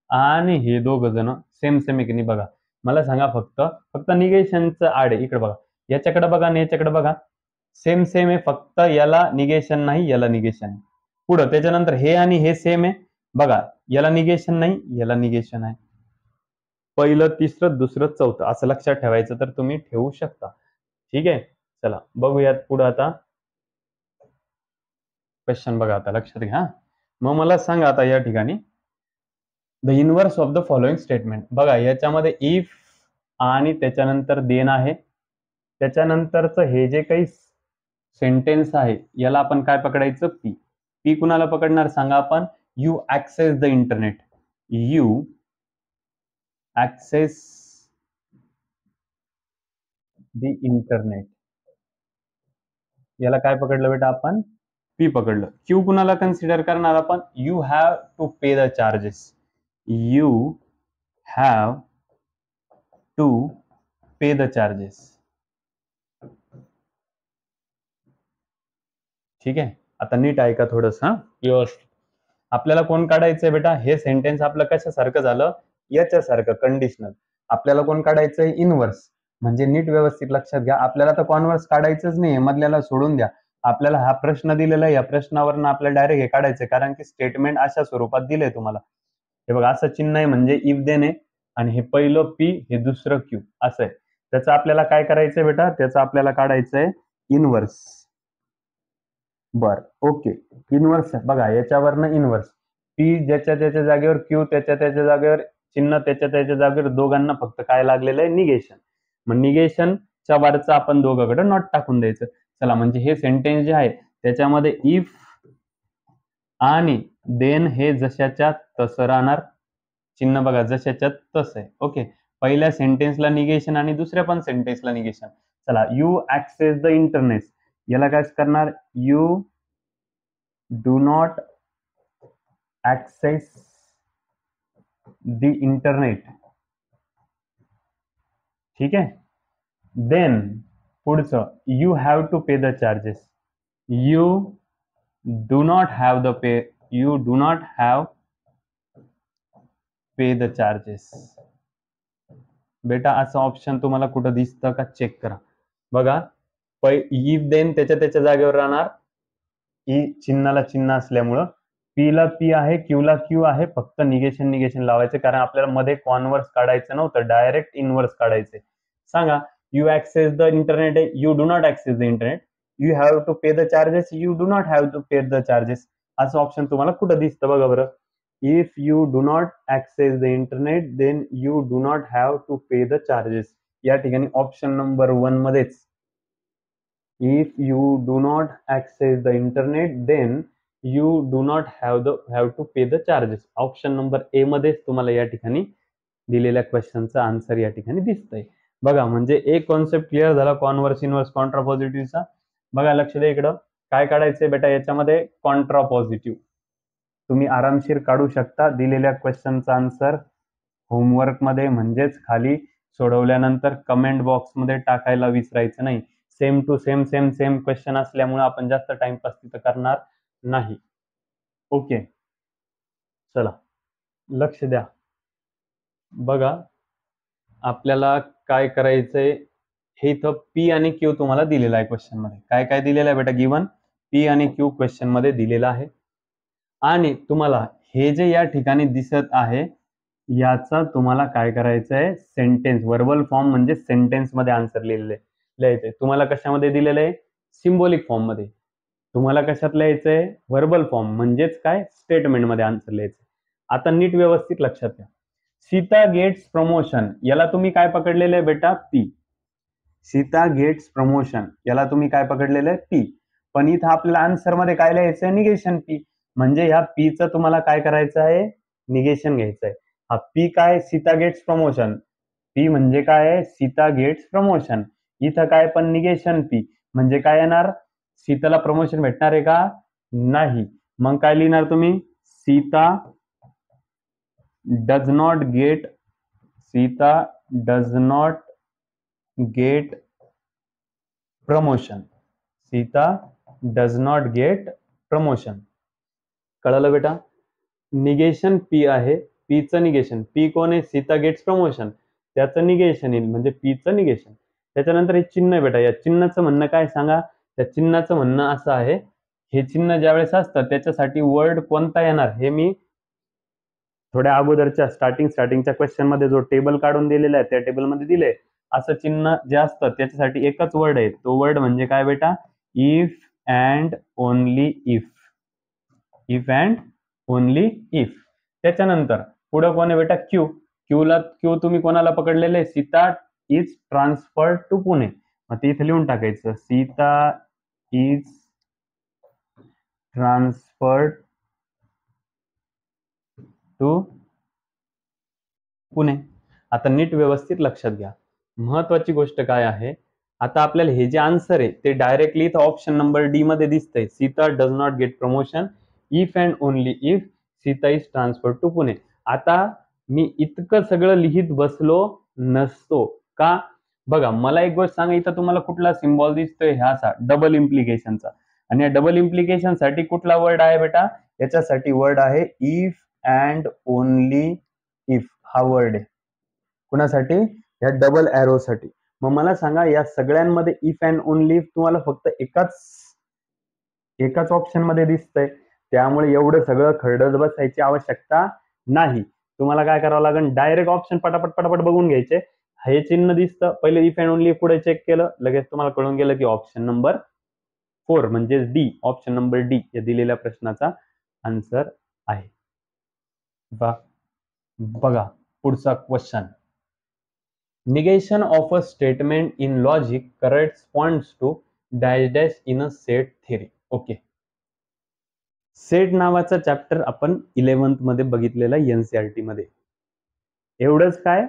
आणि हे दोघं जण सेम सेम आहे की नाही बघा. मला सांगा फक्त फक्त निगेशनचं आड आहे. इकडे बघा, याच्याकडे बघा आणि याच्याकडे बघा, सेम सेम आहे. फक्त याला निगेशन नाही, याला निगेशन आहे. पुढं त्याच्यानंतर हे आणि हे सेम आहे बघा, याला निगेशन नाही, याला निगेशन आहे. पहिलं, तिसरं, दुसरं, चौथं असं लक्षात ठेवायचं तर तुम्ही ठेवू शकता. ठीक आहे, चला बघूयात पुढं. आता क्वेश्चन बघा, आता लक्षात घ्या. मग मला सांगा आता या ठिकाणी the inverse of the following statement. बघा याच्यामध्ये इफ आणि त्याच्यानंतर देन आहे. त्याच्यानंतरचं हे जे काही सेंटेन्स आहे याला आपण काय पकडायचं, पी. पी कुणाला पकडणार सांगा आपण, you access the internet. You access the internet, याला काय पकडलं बेटा आपण, पी पकडलं. क्यू कुणाला कन्सिडर करणार आपण, you have to pay the charges. You have to pay the charges. ठीक आहे, आता नीट ऐका थोडस हा व्यवस्थित. आपल्याला कोण काढायचंय बेटा, हे सेंटेन्स आपलं कशासारखं झालं, याच्यासारखं कंडिशनल. आपल्याला कोण काढायचंय, इनवर्स. म्हणजे नीट व्यवस्थित लक्षात घ्या, आपल्याला तर कॉन्व्हर्स काढायचंच नाही, मधल्याला सोडून द्या. आपल्याला हा प्रश्न दिलेला आहे, या प्रश्नावरनं आपल्याला डायरेक्ट हे काढायचंय, कारण की स्टेटमेंट अशा स्वरूपात दिलंय तुम्हाला. हे बघा, असं चिन्ह आहे म्हणजे इफ देन आहे, आणि हे पहिलं पी, हे दुसरं क्यू असं आहे. त्याचं आपल्याला काय करायचंय बेटा, त्याचं आपल्याला काढायचंय इनवर्स. बर, ओके. इनवर्स बघा, याच्यावरनं इनवर्स. पी ज्याच्या त्याच्या जागेवर, क्यू त्याच्या त्याच्या जागेवर, चिन्ह त्याच्या त्याच्या जागेवर, दोघांना फक्त काय लागलेलं आहे, निगेशन. मग निगेशनच्या वरचं आपण दोघांकडे नॉट टाकून द्यायचं. चला, म्हणजे हे सेंटेन्स जे आहे त्याच्यामध्ये इफ आणि देन हे जशाच्या तसं राहणार. चिन्ह बघा, जशाच्या तसं आहे. ओके, पहिल्या सेंटेन्सला निगेशन आणि दुसऱ्या पण सेंटेन्सला निगेशन. चला, यू ऍक्सेस द इंटरनेट, याला काय करणार, you do not access the internet. ठीक आहे, देन पुढचं, you have to pay the charges. You do not have the pay, you do not have pay the charges. बेटा असं option तुम्हाला कुठं दिसतं का, चेक करा. बघा, इफ देन त्याच्या त्याच्या जागेवर राहणार, ई चिन्हाला चिन्ह असल्यामुळं, पी ला पी आहे, क्यू ला क्यू आहे, फक्त निगेशन निगेशन लावायचे, कारण आपल्याला मध्ये कॉन्व्हर्स काढायचं नव्हतं, डायरेक्ट इनवर्स काढायचे. सांगा, यू ऍक्सेस द इंटरनेट आहे, you do not access the internet. You have to pay the charges, you do not have to pay the charges. असं ऑप्शन तुम्हाला कुठं दिसतं बघा बरं. If you do not access the internet, then you do not have to pay the charges. या ठिकाणी option number 1 मध्येच, if you do not access the internet, then you do not have to pay the charges. Option number A मध्येच तुम्हाला या ठिकाणी दिलेल्या क्वेश्चनचा answer या ठिकाणी दिसतंय. बघा, म्हणजे एक कॉन्सेप्ट क्लिअर झाला कॉन्व्हर्स, इनवर्स, कॉन्ट्रापॉझिटिव्हचा. बघा, लक्ष द्या इकडं, काय काढायचंय बेटा याच्यामध्ये, कॉन्ट्रापॉझिटिव्ह. तुम्ही आरामशीर काढू शकता दिलेल्या क्वेश्चनचा आन्सर होमवर्क मध्ये, म्हणजेच खाली सोडवल्यानंतर कमेंट बॉक्स मध्ये टाकायला विसरायचं नाही. Same to same same same question असल्यामुळे आपण जास्त टाइमपास तिथं करणार नाही. ओके, चला लक्ष द्या. बघा, आपल्याला काय करायचंय, हे इथं पी आणि क्यू तुम्हाला दिलेला आहे क्वेश्चन मध्ये. काय काय दिलेलं आहे बेटा, गिवन पी आणि क्यू क्वेश्चन मध्ये दिलेला आहे. आणि तुम्हाला हे जे या ठिकाणी दिसत आहे, याचा तुम्हाला काय करायचंय, सेंटेन्स, वर्बल फॉर्म म्हणजे सेंटेन्स मध्ये आन्सर लिहायचंय. तुम्हाला कशामध्ये दिलेलं आहे, सिम्बॉलिक फॉर्म मध्ये. तुम्हाला कशात लिहायचंय, वर्बल फॉर्म म्हणजेच काय, स्टेटमेंट मध्ये आन्सर लिहायचंय. आता नीट व्यवस्थित लक्षात घ्या. सीता गेट्स प्रमोशन, याला तुम्ही काय पकडलेलं आहे बेटा, पी. सीता गेट्स प्रमोशन, याला तुम्ही काय पकडलेलं आहे, पी. पण इथं आपल्याला आन्सर मध्ये काय लिहायचंय, निगेशन पी. म्हणजे ह्या पीचं तुम्हाला काय करायचं आहे, निगेशन घ्यायचंय. हा पी काय, सीता गेट्स प्रमोशन. पी म्हणजे काय आहे, सीता गेट्स प्रमोशन. इथं काय, पण निगेशन पी. म्हणजे काय येणार, सीताला प्रमोशन भेटणार आहे का, नाही. मग काय लिहिणार तुम्ही, Sita does not gate, Sita does not get promotion. Sita does not get promotion. कळलं बेटा, निगेशन पी आहे, पीचं निगेशन. पी कोण आहे, सीता गेट्स प्रमोशन, त्याचं निगेशन येईल, म्हणजे पीचं निगेशन. त्याच्यानंतर हे चिन्ह आहे बेटा, या चिन्हाचं म्हणणं काय सांगा. त्या चिन्हाचं म्हणणं असं आहे, हे चिन्ह ज्यावेळेस असतं त्याच्यासाठी वर्ड कोणता येणार, हे मी थोड्या अगोदरच्या स्टार्टिंगच्या क्वेश्चन मध्ये जो टेबल काढून दिलेला आहे त्या टेबलमध्ये दिले. असं चिन्ह जे असतं त्याच्यासाठी एकच वर्ड आहे, तो वर्ड म्हणजे काय बेटा, if and only if. If and only if. त्याच्यानंतर पुढे कोण आहे बेटा, क्यू. क्यू तुम्ही कोणाला पकडलेले, Sita is transferred to Pune. मग ते इथे लिहून टाकायचं, Sita is transferred to Pune. आता नीट व्यवस्थित लक्षात घ्या, महत्वाची गोष्ट काय आहे, आता आपल्याला हे जे आन्सर आहे ते डायरेक्टली इथं ऑप्शन नंबर डी मध्ये दिसतंय, Sita does not get promotion if and only if Sita is transferred to Pune. आता मी इतकं सगळं लिहित बसलो नसतो का? बघा, मला एक गोष्ट सांगा, इथं तुम्हाला कुठला सिम्बॉल दिसतोय, ह्याचा डबल इम्प्लिकेशनचा. आणि या डबल इम्प्लिकेशन साठी कुठला वर्ड आहे बेटा? याच्यासाठी वर्ड आहे इफ अँड ओनली इफ हा वर्ड आहे. कुणासाठी? या डबल एरो साठी. मग मला सांगा, या सगळ्यांमध्ये इफ अँड ओनली इफ तुम्हाला फक्त एकाच ऑप्शन मध्ये दिसतंय, त्यामुळे एवढं सगळं खरडत बसायची आवश्यकता नाही. तुम्हाला काय करावं लागेल, डायरेक्ट ऑप्शन पटापट बघून घ्यायचे. हे चिन्ह दिसतं, पहिले इफ अँड ओनली इफ पुढे चेक केलं, लगेच तुम्हाला कळून गेलं की ऑप्शन नंबर 4 म्हणजे डी, ऑप्शन नंबर डी या दिलेल्या प्रश्नाचा आन्सर आहे. बघा पुढचा question, negation of a statement in logic corresponds to dash dash in a set theory. Okay, set नावाचा चॅप्टर आपण 11th मध्ये बघितलेला एनसीईआरटी मध्ये. एवढंच काय,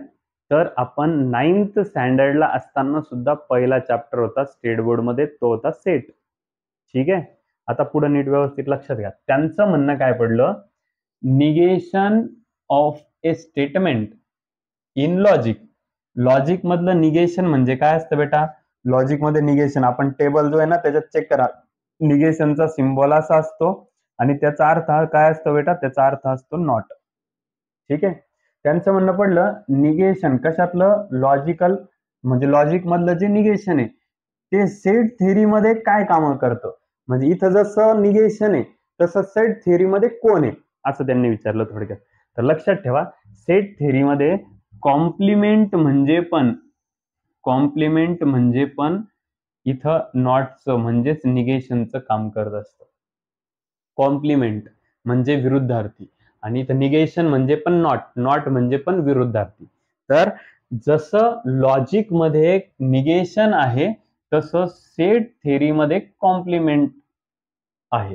तर आपण 9th स्टँडर्डला असताना सुद्धा पहिला चॅप्टर होता स्टेट बोर्ड मध्ये, तो होता सेट. ठीक आहे, आता पुढे नीट व्यवस्थित लक्षात घ्या. त्यांचं म्हणणं काय पडलं, negation of A statement in logic. Logic मधलं निगेशन म्हणजे काय असतं बेटा? लॉजिक मध्ये निगेशन, आपण टेबल जो आहे ना त्याच्यात चेक करा, निगेशनचा सिम्बॉल असा असतो आणि त्याचा अर्थ काय असतो बेटा? त्याचा अर्थ असतो नॉट. ठीक आहे, त्यांचं म्हणणं पडलं निगेशन कशातलं? लॉजिकल, म्हणजे लॉजिक मधलं जे निगेशन आहे ते सेट थेरी मध्ये काय काम करतं. म्हणजे इथं जसं निगेशन आहे तसं सेट थेरी मध्ये कोण आहे असं त्यांनी विचारलं थोडक्यात. तर लक्षात ठेवा, सेट थेरी मध्ये कॉम्प्लिमेंट म्हणजे पण इथं नॉटचं म्हणजेच निगेशनचं काम करत असतं. कॉम्प्लिमेंट म्हणजे विरुद्धार्थी आणि इथं निगेशन म्हणजे पण नॉट म्हणजे पण विरुद्धार्थी. तर जसं लॉजिक मध्ये निगेशन आहे तसं सेट थेरीमध्ये कॉम्प्लिमेंट आहे.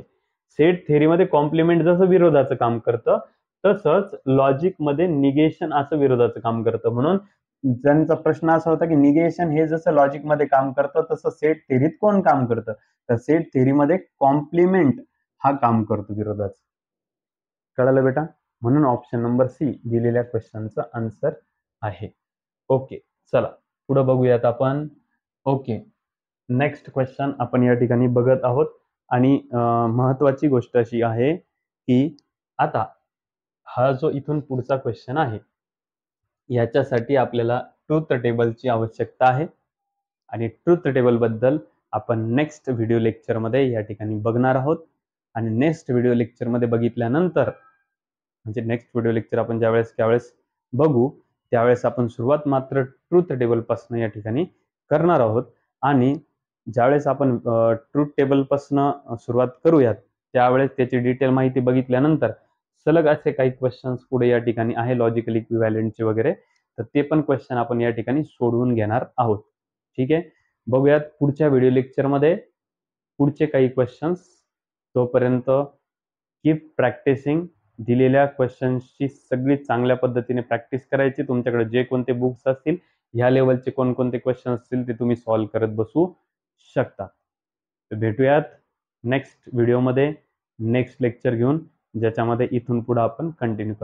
सेट थेरीमध्ये कॉम्प्लिमेंट जसं विरोधाचं काम करतं तसंच लॉजिक मध्ये निगेशन असं विरोधाचं काम करतं. म्हणून ज्यांचा प्रश्न असा होता की निगेशन हे जसं लॉजिक मध्ये काम करतं तसं सेट थेरीत कोण काम करतं, तर सेट थेरीमध्ये कॉम्प्लिमेंट हा काम करतो विरोधाचं. कळलं बेटा? म्हणून ऑप्शन नंबर सी दिलेल्या क्वेश्चनचा आन्सर आहे. ओके, चला पुढे बघूयात आपण. ओके, नेक्स्ट क्वेश्चन आपण या ठिकाणी बघत आहोत आणि महत्वाची गोष्ट अशी आहे की आता हा जो इथून पुढचा क्वेश्चन आहे याच्यासाठी आपल्याला ट्रूथ टेबलची आवश्यकता आहे आणि ट्रूथ टेबल बद्दल आपण नेक्स्ट व्हिडिओ लेक्चर मध्ये या ठिकाणी बघणार आहोत. आणि नेक्स्ट व्हिडिओ लेक्चर मध्ये बघितल्यानंतर, म्हणजे नेक्स्ट व्हिडिओ लेक्चर आपण ज्यावेळेस बघू त्यावेळेस आपण सुरुवात मात्र ट्रूथ टेबल पासून या ठिकाणी करणार आहोत. आणि ज्यावेळेस आपण ट्रूथ टेबल पासून सुरुवात करूयात त्यावेळेस त्याची डिटेल माहिती बघितल्यानंतर सलग असे काही क्वेश्चन्स पुढे या ठिकाणी आहे लॉजिकल इक्विव्हॅलेंटचे वगैरे, तर ते पण क्वेश्चन आपण या ठिकाणी सोडवून घेणार आहोत. ठीक आहे, बघूयात पुढच्या व्हिडिओ लेक्चर मध्ये पुढचे काही क्वेश्चन्स. तोपर्यंत कीप प्रॅक्टिसिंग. दिलेल्या क्वेश्चन्सची सगळी चांगल्या पद्धतीने प्रॅक्टिस करायची. तुमच्याकडे जे कोणते बुक्स असतील ह्या लेवलचे कोणकोणते क्वेश्चन असतील ते तुम्ही सॉल्व्ह करत बसू शकता. तर भेटूयात नेक्स्ट व्हिडिओमध्ये नेक्स्ट लेक्चर घेऊन, ज्याच्यामध्ये इथून पुढे आपण कंटिन्यू करणार.